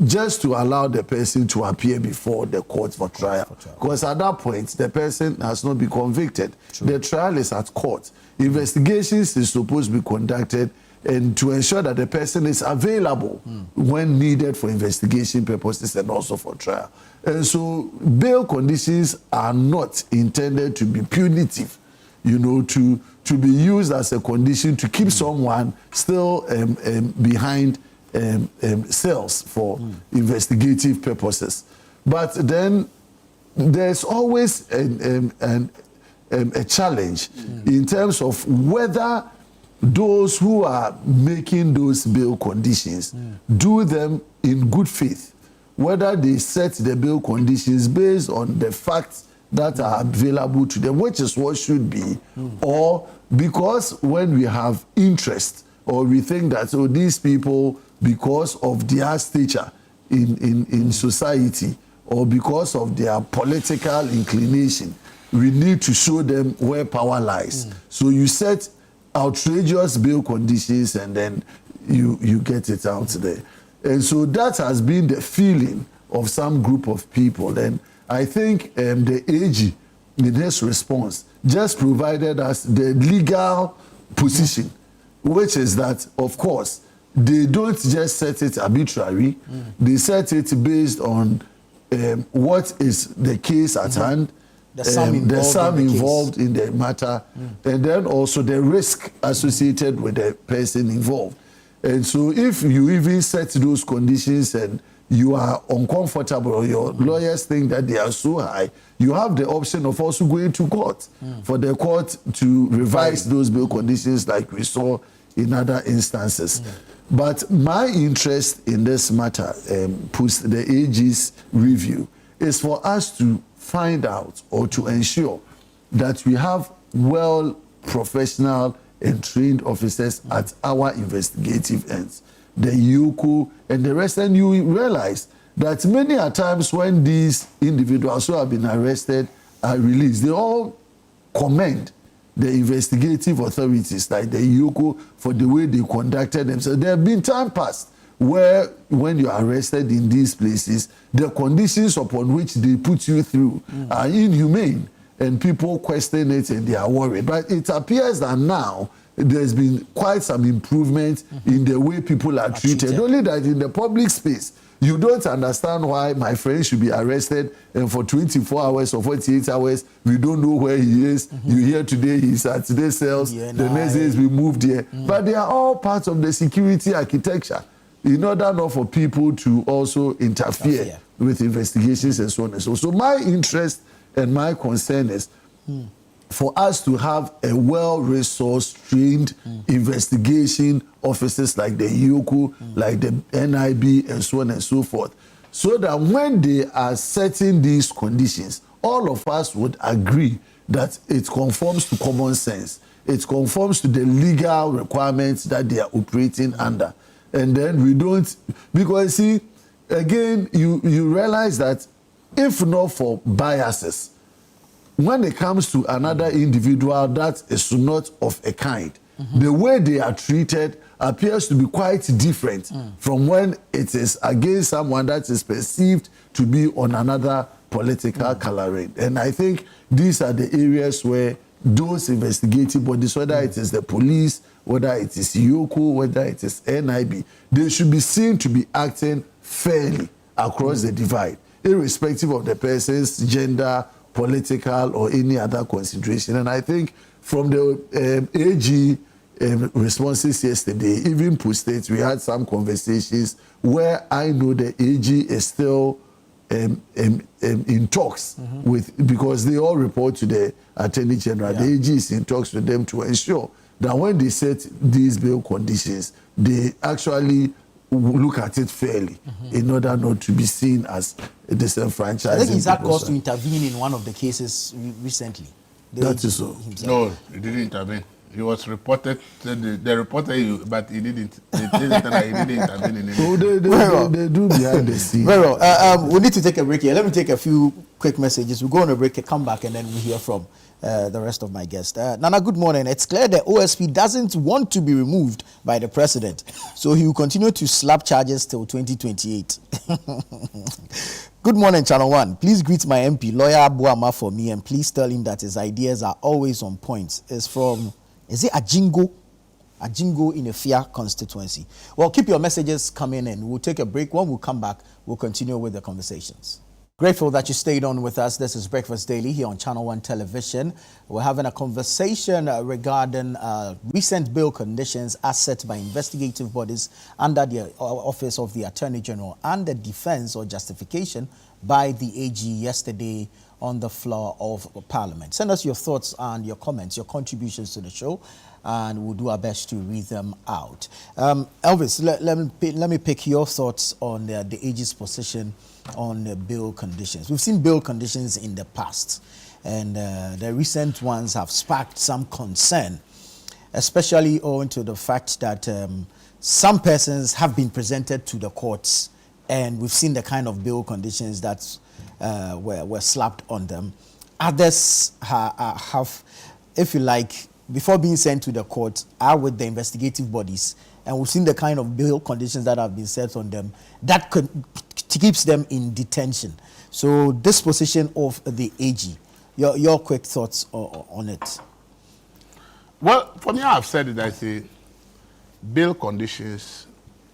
just to allow the person to appear before the court for trial. Because at that point, the person has not been convicted. The trial is at court. Investigations is supposed to be conducted and to ensure that the person is available when needed for investigation purposes and also for trial. And so bail conditions are not intended to be punitive, you know, to to be used as a condition to keep someone still behind cells for investigative purposes. But then there's always a challenge in terms of whether those who are making those bail conditions do them in good faith, whether they set the bail conditions based on the facts that are available to them, which is what should be, or because when we have interest or we think that these people, because of their stature in society or because of their political inclination, we need to show them where power lies. So you set outrageous bail conditions and then you get it out there. And so that has been the feeling of some group of people. And I think the AG, in his response, just provided us the legal position, which is that, of course, they don't just set it arbitrary. They set it based on what is the case at hand, the sum involved in the matter, and then also the risk associated with the person involved. And so if you even set those conditions and you are uncomfortable or your lawyers think that they are so high, you have the option of also going to court for the court to revise those bail conditions like we saw in other instances. But my interest in this matter, post the AG's review, is for us to find out or to ensure that we have well professional and trained officers at our investigative ends, the YOKO and the rest. And you realize that many a times when these individuals who have been arrested are released, they all commend the investigative authorities like the YOKO for the way they conducted themselves. There have been time past where when you are arrested in these places, the conditions upon which they put you through are inhumane, and people question it and they are worried. But it appears that now there's been quite some improvement in the way people are treated. Only that in the public space, you don't understand why my friend should be arrested and for 24 hours or 48 hours, we don't know where he is. You hear today he's at today's cells, the next day we moved here. But they are all part of the security architecture in order not for people to also interfere with investigations and so on and so on. So my interest and my concern is for us to have a well-resourced, trained investigation officers like the YOKO, like the NIB, and so on and so forth, so that when they are setting these conditions, all of us would agree that it conforms to common sense. It conforms to the legal requirements that they are operating under. And then we don't, because see, again, you realize that if not for biases, when it comes to another individual that is not of a kind, the way they are treated appears to be quite different from when it is against someone that is perceived to be on another political coloring. And I think these are the areas where those investigative bodies, whether it is the police, whether it is YOKO, whether it is NIB, they should be seen to be acting fairly across the divide, irrespective of the person's gender, political, or any other consideration. And I think from the AG responses yesterday, even post-state, we had some conversations where I know the AG is still in talks with, because they all report to the Attorney General. The AG is in talks with them to ensure that when they set these bail conditions, they actually look at it fairly in order not to be seen as a disenfranchising. I think he's had cause to intervene in one of the cases recently. That is so. No, he didn't intervene. He was reported, the reporter, but he didn't. He didn't intervene in anything. They do behind the scene. Very well. We need to take a break here. Let me take a few quick messages. We'll go on a break, come back, and then we hear from the rest of my guests. Nana, good morning. It's clear the OSP doesn't want to be removed by the president, so he will continue to slap charges till 2028. Good morning, Channel One. Please greet my MP, Lawyer Abuama, for me, and please tell him that his ideas are always on point. It's from, is it Ajingo? Ajingo in a Fia constituency. Well, keep your messages coming in. We'll take a break. When we come back, we'll continue with the conversations. Grateful that you stayed on with us. This is Breakfast Daily here on ChannelOne Television. We're having a conversation regarding recent bail conditions as set by investigative bodies under the Office of the Attorney General and the defense or justification by the AG yesterday on the floor of Parliament. Send us your thoughts and your comments, your contributions to the show, and we'll do our best to read them out. Elvis, let me pick your thoughts on the AG's position on the bail conditions. We've seen bail conditions in the past, and the recent ones have sparked some concern, especially owing to the fact that some persons have been presented to the courts, and we've seen the kind of bail conditions that were slapped on them. Others have, if you like, before being sent to the court, are with the investigative bodies, and we've seen the kind of bail conditions that have been set on them that keeps them in detention. So this position of the AG, your quick thoughts on it. Well, for me, I've said it. I say bail conditions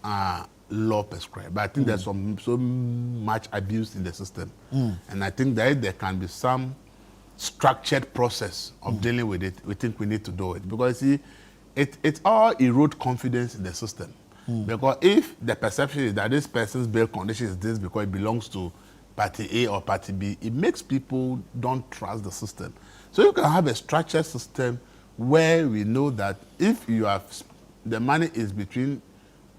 are law prescribed, but I think there's so much abuse in the system, and I think that there can be some structured process of dealing with it. We think we need to do it because see, it all erode confidence in the system. Because if the perception is that this person's bail condition is this because it belongs to party A or party B, it makes people don't trust the system. So you can have a structured system where we know that if you have the money is between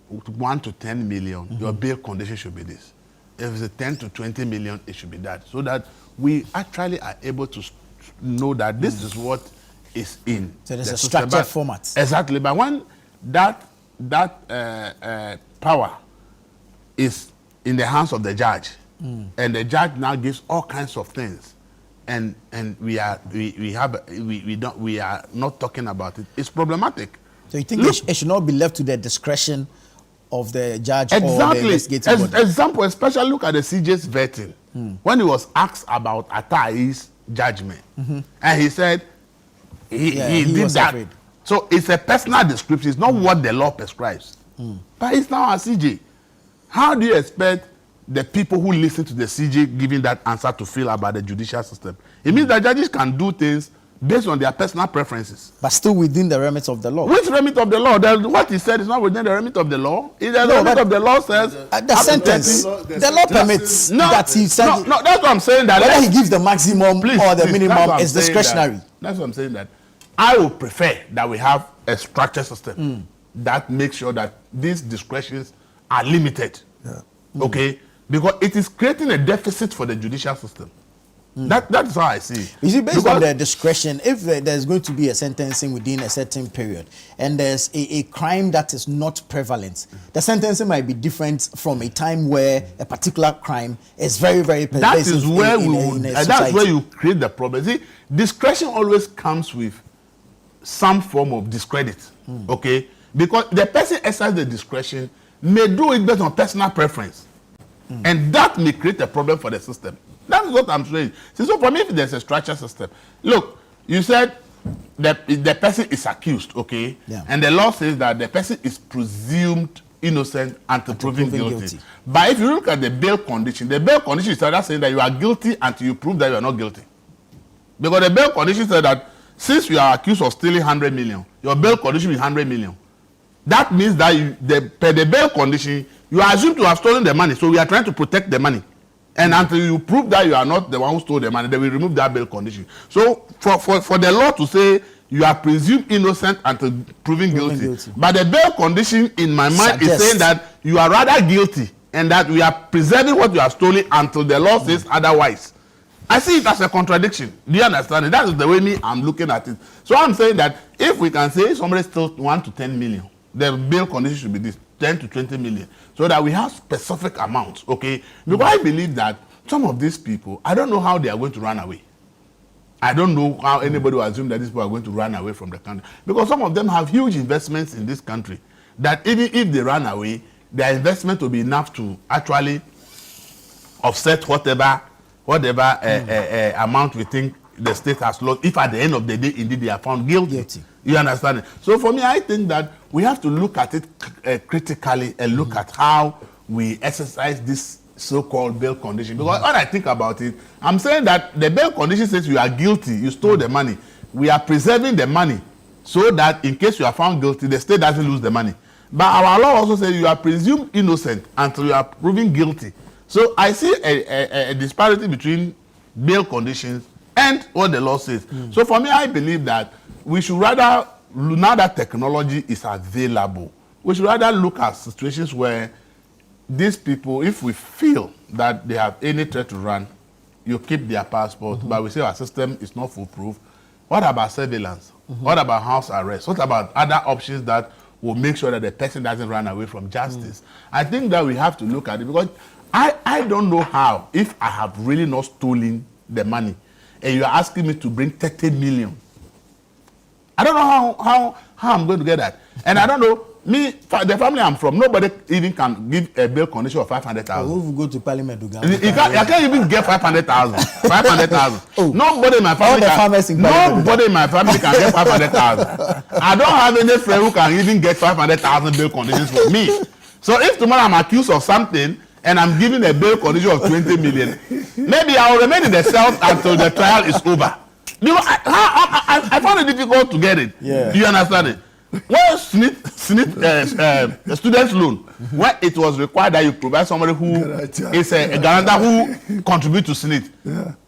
1 to 10 million, your bail condition should be this. If it's 10 to 20 million, it should be that. So that we actually are able to know that this is what is in. So there's a structured format. Exactly. But when that power is in the hands of the judge, and the judge now gives all kinds of things, and we are not talking about it, it's problematic. So you think it should not be left to the discretion of the judge or the investigative body? Example, especially look at the CJ's vetting. When he was asked about Atai's judgment, and he said he did that. Afraid. So it's a personal description. It's not what the law prescribes. But it's now a CJ. How do you expect the people who listen to the CJ giving that answer to feel about the judicial system? It means that judges can do things based on their personal preferences. But still within the remit of the law. Which remit of the law? What he said is not within the remit of the law. The remit of the law says... the sentence, the law permits that he said... No, that's what I'm saying. That whether he gives the maximum or the minimum is discretionary. That's what I'm saying. That I would prefer that we have a structured system that makes sure that these discretions are limited. Okay? Because it is creating a deficit for the judicial system. That's how I see it. You see, based on the discretion, if there's going to be a sentencing within a certain period and there's a crime that is not prevalent, the sentencing might be different from a time where a particular crime is very, very pervasive. That is where that's where you create the problem. See, discretion always comes with some form of discredit. Okay? Because the person exercises the discretion may do it based on personal preference. And that may create a problem for the system. That's what I'm saying. So for me, if there's a structured system, look, you said that the person is accused, okay? Yeah. And the law says that the person is presumed innocent until proven guilty. But if you look at the bail condition is saying that you are guilty until you prove that you are not guilty. Because the bail condition says that since you are accused of stealing 100 million, your bail condition is 100 million. That means that per the bail condition, you are assumed to have stolen the money. So we are trying to protect the money. And until you prove that you are not the one who stole the money, they will remove that bail condition. So for the law to say you are presumed innocent until proven guilty. But the bail condition in my mind is saying that you are rather guilty and that we are preserving what you have stolen until the law says otherwise. I see it as a contradiction. Do you understand it? That is the way I'm looking at it. So I'm saying that if we can say somebody stole 1 to 10 million, the bail condition should be this, 10 to 20 million, so that we have specific amounts, okay? Because I believe that some of these people, I don't know how they are going to run away. I don't know how anybody will assume that these people are going to run away from the country. Because some of them have huge investments in this country, that even if they run away, their investment will be enough to actually offset whatever amount we think the state has lost, if at the end of the day, indeed, they are found guilty. You understand it? So for me, I think that we have to look at it critically and look at how we exercise this so-called bail condition. Because when I think about it, I'm saying that the bail condition says you are guilty, you stole the money. We are preserving the money so that in case you are found guilty, the state doesn't lose the money. But our law also says you are presumed innocent until you are proven guilty. So I see a disparity between bail conditions and what the law says. So for me, I believe that we should rather, now that technology is available, we should rather look at situations where these people, if we feel that they have any threat to run, you keep their passport, but we say our system is not foolproof. What about surveillance? What about house arrest? What about other options that will make sure that the person doesn't run away from justice? I think that we have to look at it, because I don't know how, if I have really not stolen the money and you are asking me to bring 30 million. I don't know how I'm going to get that. And I don't know, me, the family I'm from, nobody even can give a bail condition of 500,000. If we go to Parliament, you can't even get 500,000. 500,000. Oh. Nobody in my family can get 500,000. I don't have any friend who can even get 500,000 bail conditions for me. So if tomorrow I'm accused of something and I'm given a bail condition of 20 million, maybe I will remain in the cell until the trial is over. Because I found it difficult to get it. Yeah. Do you understand it? When student loan, when it was required that you provide somebody who is a guarantor who contributes to SNIT,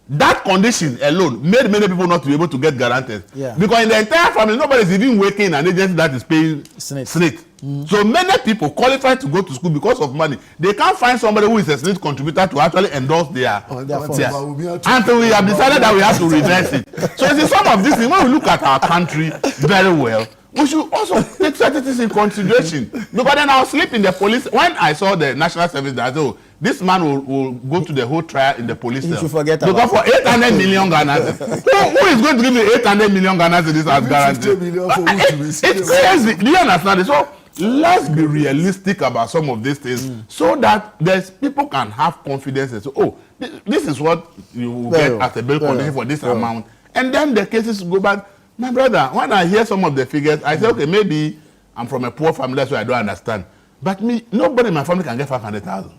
that condition alone made many people not to be able to get guarantors. Yeah. Because in the entire family, nobody is even working in an agency that is paying SNIT. So many people qualify to go to school because of money. They can't find somebody who is a SNIT contributor to actually endorse their until we have decided that we have to reverse it. So you see, some of these things, when we look at our country very well, we should also take certain things in consideration. Because then I'll sleep in the police. When I saw the national service, that this man will go to the whole trial in the police cell. You should forget because about for 800 million Ghana, who is going to give me 800 million Ghana to this as guarantee? It's crazy. Do you understand it? So let's be realistic about some of these things so that people can have confidence and say, oh, this is what you will get as a bail condition for this amount. And then the cases go back. My brother, when I hear some of the figures, I say, okay, maybe I'm from a poor family, that's why I don't understand. But me, nobody in my family can get 500,000.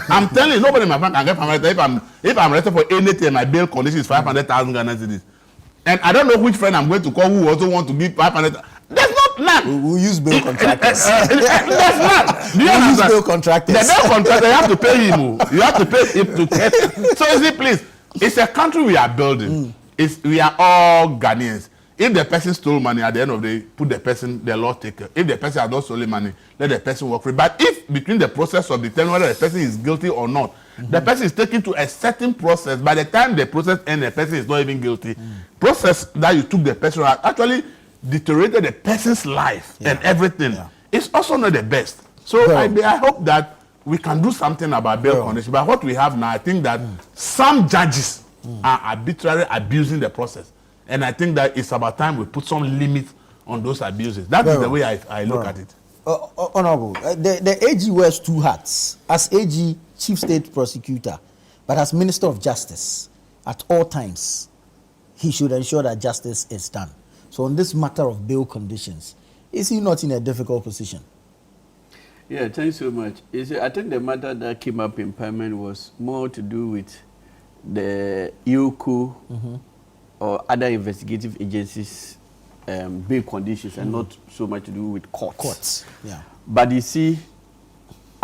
I'm telling you, nobody in my family can get 500,000. If I'm arrested for anything, my bail condition is 500,000 Ghana cedis. And I don't know which friend I'm going to call who also want to give 500,000. There's not none. We'll use bail contractors. There's none. Do you we'll use understand? bail contractors. The bail contractor, you have to pay him. You have to pay him to get. So you see, please, it's a country we are building. We are all Ghanaians. If the person stole money, at the end of the day, put the person, the law taker. If the person has not stolen money, let the person work free. But if between the process of determining whether the person is guilty or not, the person is taken to a certain process, by the time the process ends, the person is not even guilty. Process that you took the person actually deteriorated the person's life and everything. It's also not the best. So I hope that we can do something about bail condition. But what we have now, I think that some judges are arbitrarily abusing the process. And I think that it's about time we put some limits on those abuses. That is the way I look at it. Honorable, the AG wears two hats. As AG, Chief State Prosecutor, but as Minister of Justice, at all times, he should ensure that justice is done. So on this matter of bail conditions, is he not in a difficult position? Yeah, thanks so much. You see, I think the matter that came up in Parliament was more to do with the IOCO or other investigative agencies' bail conditions and not so much to do with courts. Yeah. But you see,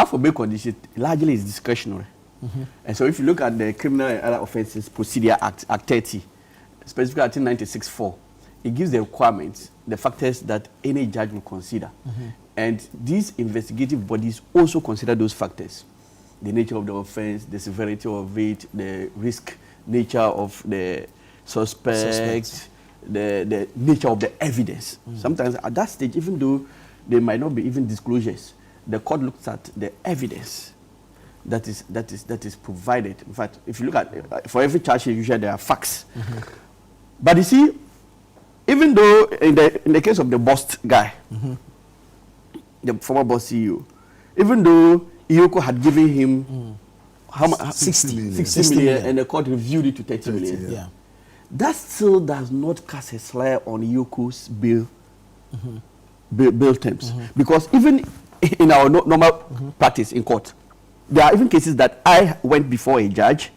for bail conditions, largely is discretionary. And so if you look at the Criminal and Other Offences Procedure Act, Act 30, specifically Article 96(4), it gives the requirements, the factors that any judge will consider. And these investigative bodies also consider those factors. The nature of the offense, the severity of it, the risk nature of the suspect, the nature of the evidence. Sometimes at that stage, even though there might not be even disclosures, the court looks at the evidence that is provided. In fact, if you look at for every charge, usually there are facts. But you see, even though in the case of the Bost guy, the former Bost CEO, even though IOCO had given him how much? 60 million, and the court reviewed it to 30 million. Yeah. That still does not cast a slur on IOCO's bail terms. Because even in our normal practice in court, there are even cases that I went before a judge,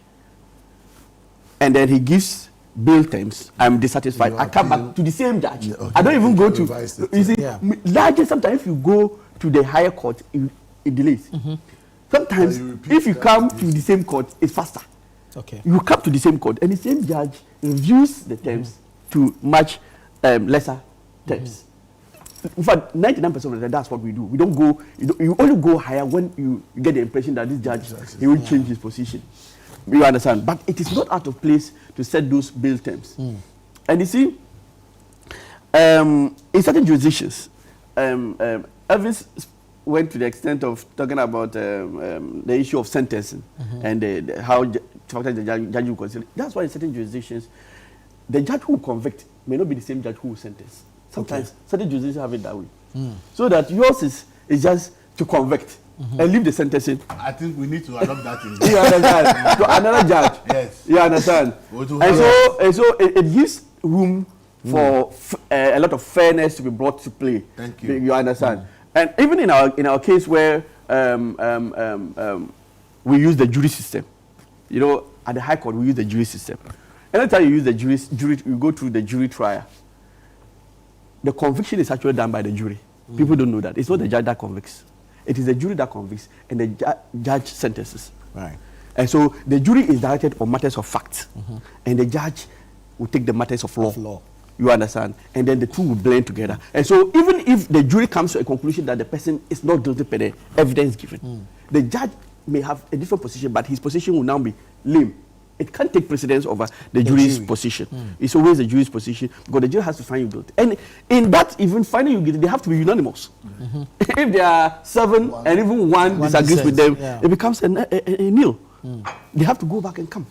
and then he gives bail terms. I'm dissatisfied. I come back to the same judge. Yeah, okay. I don't even go to. You see, largely sometimes if you go to the higher court, it delays. Sometimes if you come to the same court, it's faster. Okay. You come to the same court, and the same judge reviews the terms to match lesser terms. In fact, 99% of the time, that's what we do. We don't go. You only go higher when you get the impression that this judge he will change his position. You understand? But it is not out of place to set those bail terms. And you see, in certain jurisdictions, Elvis went to the extent of talking about the issue of sentencing and how the judge will consider. That's why in certain jurisdictions, the judge who will convict may not be the same judge who will sentence. Sometimes certain jurisdictions have it that way. So that yours is just to convict and leave the sentencing. I think we need to adopt that in you understand? To another judge. Yes. You understand? And so it gives room for a lot of fairness to be brought to play. Thank you. You understand? And even in our case where we use the jury system, you know, at the High Court we use the jury system. Anytime you use the jury, you go through the jury trial. The conviction is actually done by the jury. People don't know that. It's not the judge that convicts. It is the jury that convicts, and the judge sentences. Right. And so the jury is directed on matters of fact, and the judge will take the matters of law. You understand? And then the two will blend together. And so even if the jury comes to a conclusion that the person is not guilty per the evidence given, the judge may have a different position, but his position will now be lame. It can't take precedence over the jury's position. It's always the jury's position, because the jury has to find you guilty. And in that, even finding you guilty, they have to be unanimous. If there are 7 and even one disagrees with them, it becomes a nil. They have to go back and come.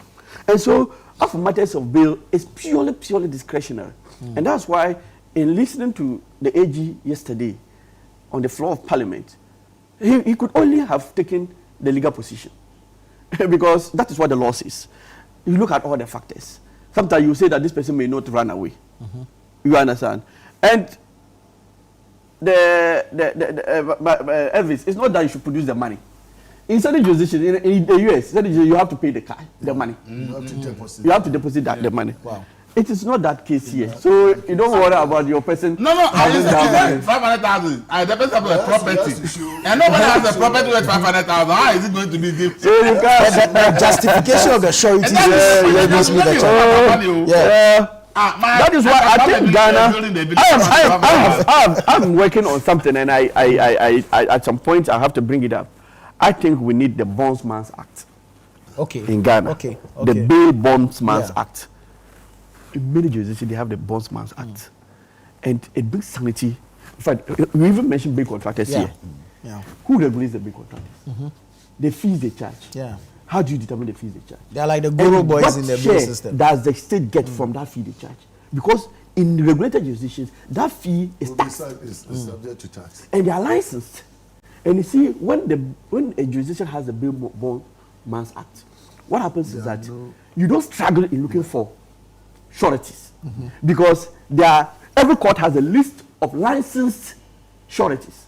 And so, for matters of bail, it's purely discretionary. And that's why, in listening to the AG yesterday on the floor of Parliament, he could only have taken the legal position. Because that is what the law says. You look at all the factors. Sometimes you say that this person may not run away. You understand? And Elvis, it's not that you should produce the money. In certain jurisdictions, in the US, you have to pay the money. You have to deposit the money. Wow. It is not that case here. So you don't worry about your person. No, I use 500,000. The person has a property. And nobody has a property worth 500,000. How is it going to be given? So you can the justification of the surety. That is why I think Ghana. I'm working on something, and I at some point I have to bring it up. I think we need the Bondsman's Act. Okay. In Ghana. Okay. The Bail Bondsman's Act. In many jurisdictions, they have the Bondsman's Act. And it brings sanity. In fact, we even mentioned bail contractors here. Who regulates the bail contractors? The fees they charge. How do you determine the fees they charge? They are like the Guru boys in the bail system. Does the state get from that fee they charge? Because in regulated jurisdictions, that fee is taxed. Is subject to tax. And they are licensed. And you see, when a jurisdiction has the Bail Bondsman's Act, what happens is that you don't struggle in looking for sureties, because every court has a list of licensed sureties.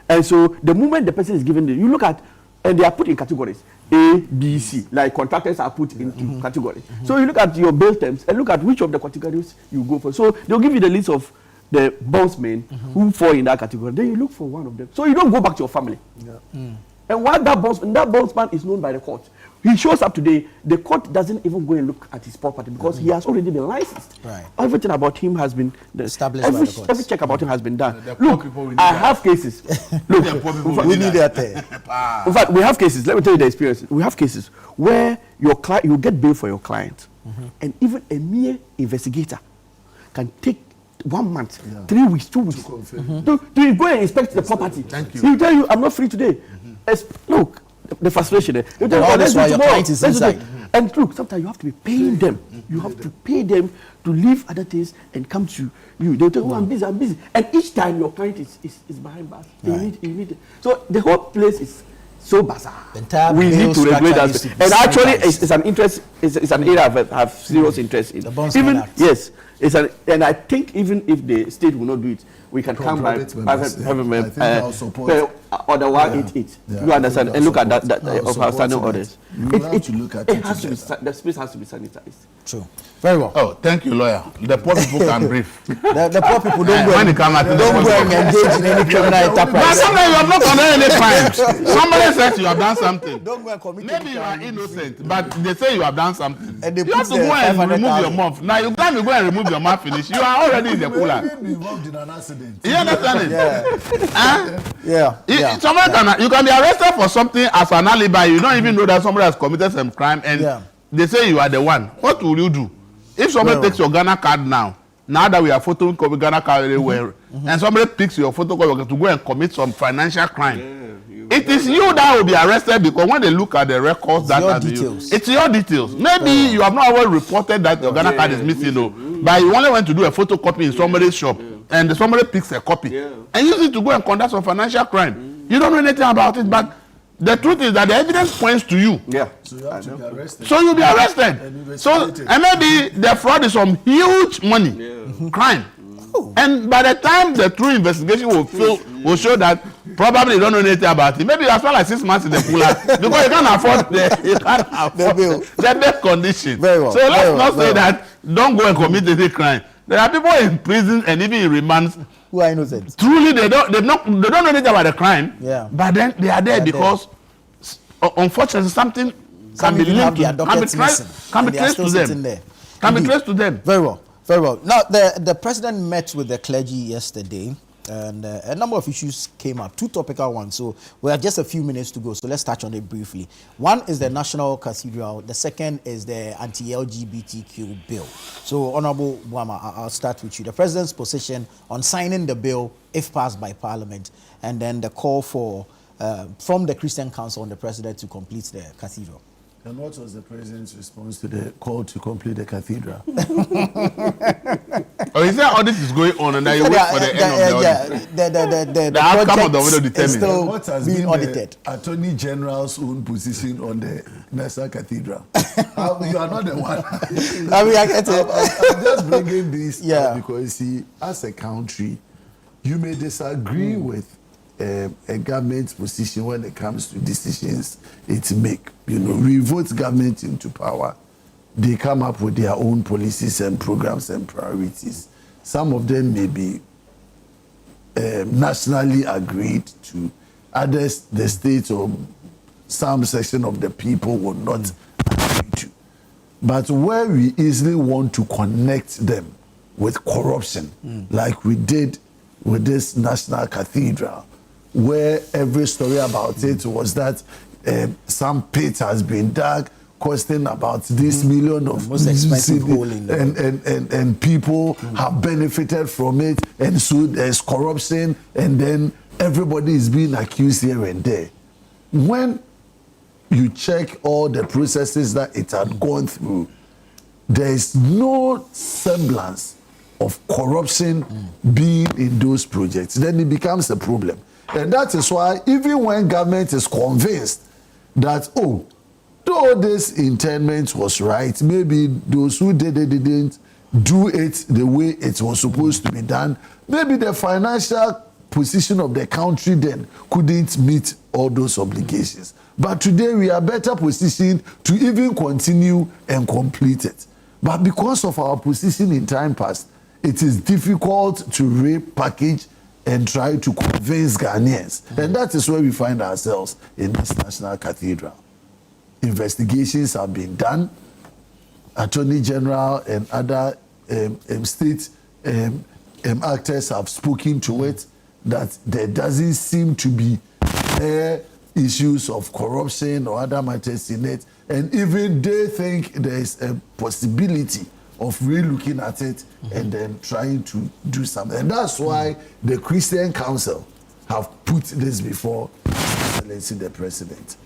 And so the moment the person is given, you look at, and they are put in categories A, B, C, like contractors are put into categories. So you look at your bail terms and look at which of the categories you go for. So they'll give you the list of the bondsmen who fall in that category. Then you look for one of them. So you don't go back to your family. And while that bondsman is known by the court, he shows up today, the court doesn't even go and look at his property, because he has already been licensed. Right. Everything about him has been established by the courts. Every check about him has been done. Look, I have cases. Look, we need that there. In fact, we have cases. Let me tell you the experience. We have cases where your client, you get bail for your client, and even a mere investigator can take 1 month, 3 weeks, 2 weeks to go and inspect the property. Thank you. He'll tell you, I'm not free today. Look, the frustration there. That's why your client is inside. And look, sometimes you have to be paying them. You have to pay them to leave other things and come to you. They'll tell you, I'm busy. And each time your client is behind bars. You need it. So the whole place is so bizarre. We need to regulate that. And actually, it's an interest. It's an area I have serious interest in. The Bondsman Act. Yes. And I think even if the state will not do it, we can come by private order 188. You understand? And look at that of our standing orders. The space has to be sanitized. True. Very well. Oh, thank you, lawyer. The poor people can brief. The poor people don't go when they come at and engage in any criminal enterprise. But sometimes you have not committed any crimes. Somebody says you have done something. Don't go and commit. Maybe you are innocent, but they say you have done something. And you have to go and remove your mouth. Now you can't go and remove your mouth finish. You are already in the cooler. Maybe involved in an accident. You understand it? Yeah. You can be arrested for something as an alibi. You don't even know that somebody has committed some crime, and they say you are the one. What will you do? If somebody takes your Ghana card now that we are photoing Ghana card everywhere, and somebody picks your photo card to go and commit some financial crime, it is you that will be arrested, because when they look at the records that are it's your details. Maybe you have not always reported that your Ghana card is missing, but you only went to do a photocopy in somebody's shop, and somebody picks a copy and use it to go and conduct some financial crime. You don't know anything about it, but the truth is that the evidence points to you. So you have to be arrested. So you'll be arrested. And maybe the fraud is some huge money, crime. And by the time the true investigation will show that probably you don't know anything about it. Maybe as well as 6 months in the cooler, because you can't afford the best condition. Very well. So let's not say that don't go and commit any crime. There are people in prison and even in remands who are innocent. Truly, they don't know anything about the crime. But then they are there because unfortunately something can be linked to, can be traced to them. Can be traced to them. Very well. Very well. Now, the president met with the clergy yesterday, and a number of issues came up, 2 topical ones. So we have just a few minutes to go, so let's touch on it briefly. One is the National Cathedral. The second is the anti-LGBTQ bill. So, Honorable Buama, I'll start with you. The president's position on signing the bill, if passed by Parliament, and then the call for from the Christian Council on the president to complete the cathedral. And what was the president's response to the call to complete the cathedral? Is there audit is going on and then you wait for the end of the audit? The outcome of the audit determined. Still what has being been audited. The Attorney General's own position on the National Cathedral? You are not the one. I mean, I get it. I'm just bringing this up because, see, as a country, you may disagree with a government's position when it comes to decisions it make. You know, we vote government into power. They come up with their own policies and programs and priorities. Some of them may be nationally agreed to. Others, the state or some section of the people will not agree to. But where we easily want to connect them with corruption, like we did with this National Cathedral, where every story about it was that some pit has been dug, costing about this million of most expensive hole in the and people have benefited from it, and so there's corruption, and then everybody is being accused here and there. When you check all the processes that it had gone through, there is no semblance of corruption being in those projects. Then it becomes a problem. And that is why even when government is convinced that, oh, though this internment was right, maybe those who did it didn't do it the way it was supposed to be done, maybe the financial position of the country then couldn't meet all those obligations. But today we are better positioned to even continue and complete it. But because of our position in time past, it is difficult to repackage and try to convince Ghanaians. And that is where we find ourselves in this National Cathedral. Investigations have been done. Attorney General and other state actors have spoken to it, that there doesn't seem to be issues of corruption or other matters in it. And even they think there is a possibility of re-looking at it and then trying to do something. And that's why the Christian Council have put this before Excellency the President.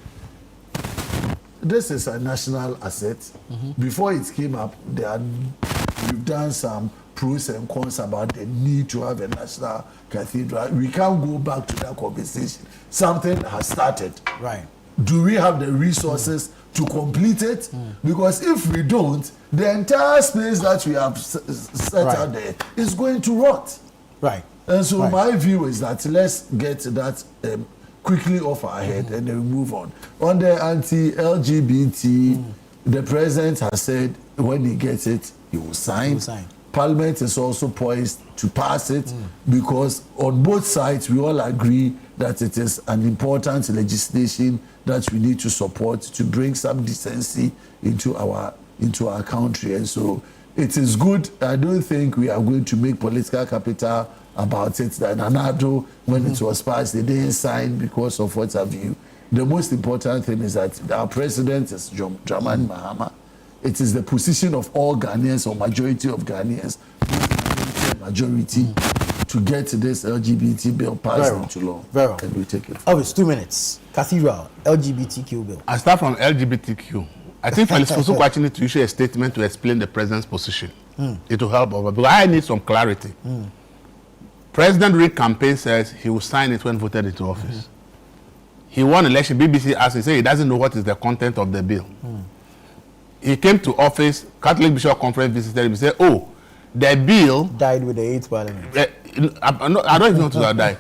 This is a national asset. Before it came up, we've done some pros and cons about the need to have a national cathedral. We can't go back to that conversation. Something has started. Right. Do we have the resources to complete it? Because if we don't, the entire space that we have set out there is going to rot. Right. And so my view is that let's get that quickly off our head and then move on. On the anti-LGBT, the president has said when he gets it, he will sign. Parliament is also poised to pass it because on both sides we all agree that it is an important legislation that we need to support to bring some decency into our country. And so it is good. I don't think we are going to make political capital about it. That Nanado, when it was passed, they didn't sign because of what have you. The most important thing is that our president is Dramani Mahama. It is the position of all Ghanaians or majority of Ghanaians, majority, to get this LGBT bill passed into law. And we take it. Oh, it's 2 minutes. Cathedral, LGBTQ bill. I start from LGBTQ. I think Felix Fosu actually need to issue a statement to explain the president's position. It will help over, because I need some clarity. President Rick campaign says he will sign it when voted into office. He won election. BBC asked, he said he doesn't know what is the content of the bill. He came to office, Catholic Bishop Conference visited him, he said, oh, the bill died with the 8th parliament. I don't even know to die.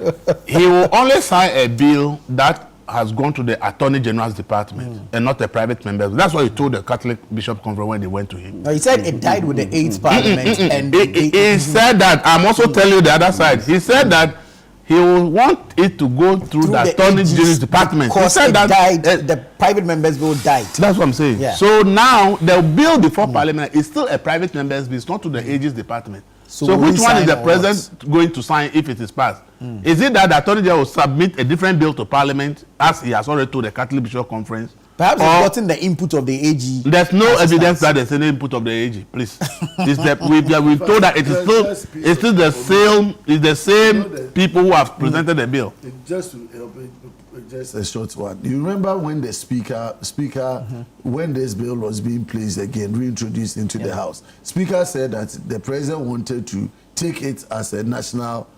He will only sign a bill that has gone to the Attorney General's department and not a private member. That's what he told the Catholic Bishop Conference when they went to him. No, he said it died with the 8th parliament. And he said that, I'm also telling you the other side. He said that he will want it to go through the Attorney General's department. He said that died, the private members bill died. That's what I'm saying. Yeah. So now the bill before Parliament is still a private members bill. It's not to the AG's department. So which one is the president going to sign if it is passed? Is it that the Attorney General will submit a different bill to Parliament as he has already told the Catholic Bishop Conference? Perhaps he's gotten the input of the AG. There's no evidence that there's any input of the AG. Please, we've told that it's the same people who have presented the bill. Just to help it, just a short one. You remember when the speaker, when this bill was being placed again, reintroduced into the House, Speaker said that the president wanted to take it as a national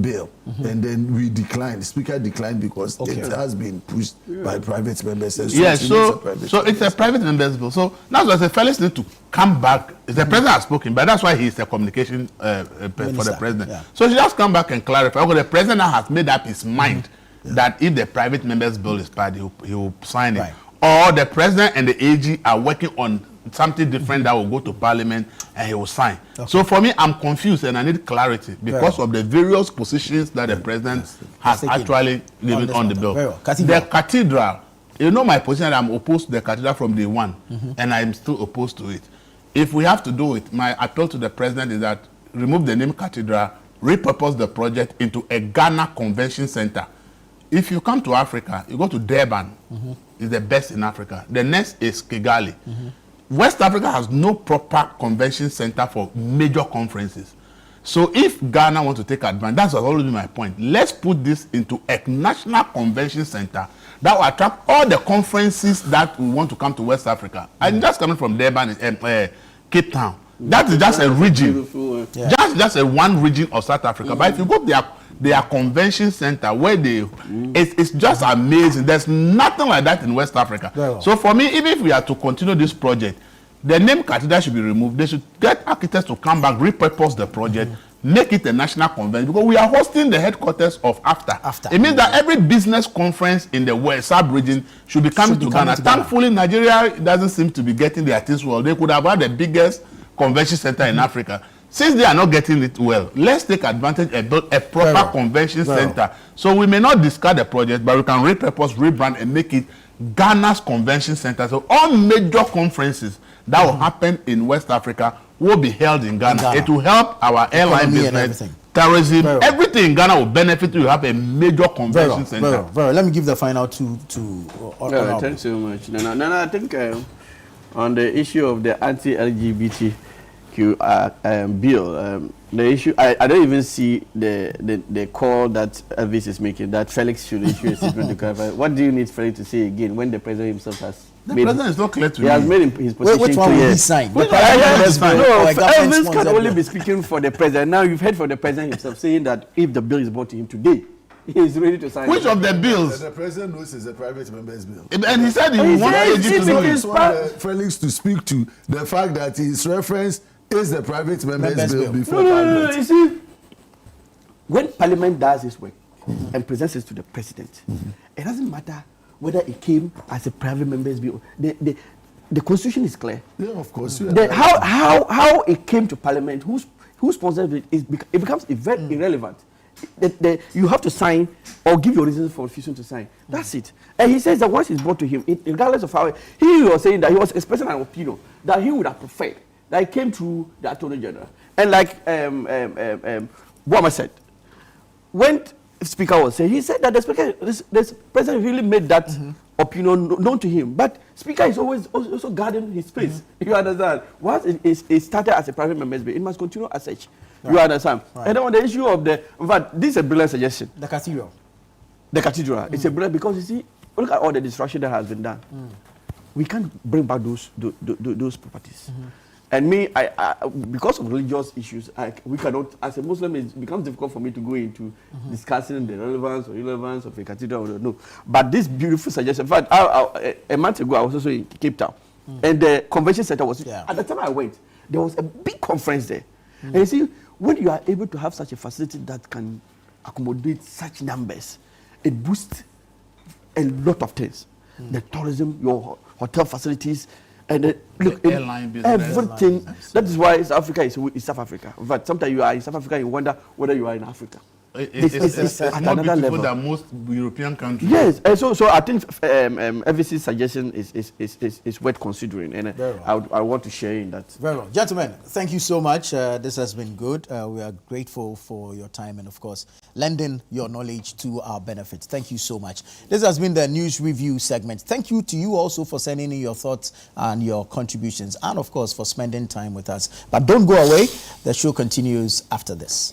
bill, and then we declined. The Speaker declined because it has been pushed by private members. So it's a private members bill. So that's why the fellows need to come back. The president has spoken, but that's why he's the communication for the president. Yeah. So she just come back and clarify. Okay, the president now has made up his mind that if the private members bill is passed, he will sign it. Or the president and the AG are working on something different that will go to Parliament and he will sign. So for me, I'm confused and I need clarity because of the various positions that the president has actually given on the bill. The cathedral, you know my position, I'm opposed to the cathedral from day one, and I'm still opposed to it. If we have to do it, my appeal to the president is that remove the name cathedral, repurpose the project into a Ghana Convention Center. If you come to Africa, you go to Durban, it's the best in Africa. The next is Kigali. West Africa has no proper convention center for major conferences. So if Ghana wants to take advantage, that's always been my point. Let's put this into a national convention center that will attract all the conferences that we want to come to West Africa. I'm just coming from Durban, Cape Town. That is just a region, just a one region of South Africa. But if you go to their convention center where it's just amazing. There's nothing like that in West Africa. So for me, even if we are to continue this project, the name cathedral should be removed. They should get architects to come back, repurpose the project, make it a national convention, because we are hosting the headquarters of AFTA. It means that every business conference in the West sub-region should be coming to Ghana. Thankfully, Nigeria doesn't seem to be getting their things well. They could have had the biggest convention center in Africa. Since they are not getting it well, let's take advantage and build a proper convention center. So we may not discard the project, but we can repurpose, rebrand, and make it Ghana's convention center. So all major conferences that will happen in West Africa will be held in Ghana. It will help our airline business, tourism, everything in Ghana will benefit. You have a major convention center. Let me give the final to thanks so much. No, I think on the issue of the anti-LGBT bill, the issue, I don't even see the call that Elvis is making, that Felix should issue a statement to clarify. What do you need Felix to say again when the president himself has president is not clear to me. He has made his position which one will he sign? Elvis can only be speaking for the president. Now you've heard from the president himself saying that if the bill is brought to him today, he is ready to sign. Which of the bills? The president knows it's a private member's bill. And he said he wanted to know Felix to speak to the fact that his reference is the private member's bill before Parliament. You see, when Parliament does its work and presents it to the President, it doesn't matter whether it came as a private member's bill. The Constitution is clear. Yeah, of course. How it came to Parliament, who sponsored it, it becomes very irrelevant. You have to sign or give your reasons for refusing to sign. That's it. And he says that once it's brought to him, regardless of how he was saying that he was expressing an opinion that he would have preferred that it came through the Attorney General. And like Boama said, when the Speaker was saying, he said that the President really made that opinion known to him. But Speaker is always also guarding his space. You understand? Once it started as a private member's bill, it must continue as such. Right. You understand? Right. And then on the issue of in fact, this is a brilliant suggestion. The cathedral. The cathedral. It's a brilliant, because you see, look at all the destruction that has been done. We can't bring back those properties. And me, I because of religious issues, we cannot, as a Muslim, it becomes difficult for me to go into discussing the relevance or irrelevance of a cathedral. Or no. But this beautiful suggestion, in fact, a month ago, I was also in Cape Town. And the convention center was, at the time I went, there was a big conference there. And you see, when you are able to have such a facility that can accommodate such numbers, it boosts a lot of things. The tourism, your hotel facilities, and look, airline business, everything. That is why South Africa is South Africa. In fact, sometimes you are in South Africa and you wonder whether you are in Africa. It's at more another beautiful level than most European countries. Yes, and so I think FVC's suggestion is worth considering, and I want to share in that. Very well. Gentlemen, thank you so much. This has been good. We are grateful for your time and, of course, lending your knowledge to our benefit. Thank you so much. This has been the News Review segment. Thank you to you also for sending in your thoughts and your contributions, and, of course, for spending time with us. But don't go away. The show continues after this.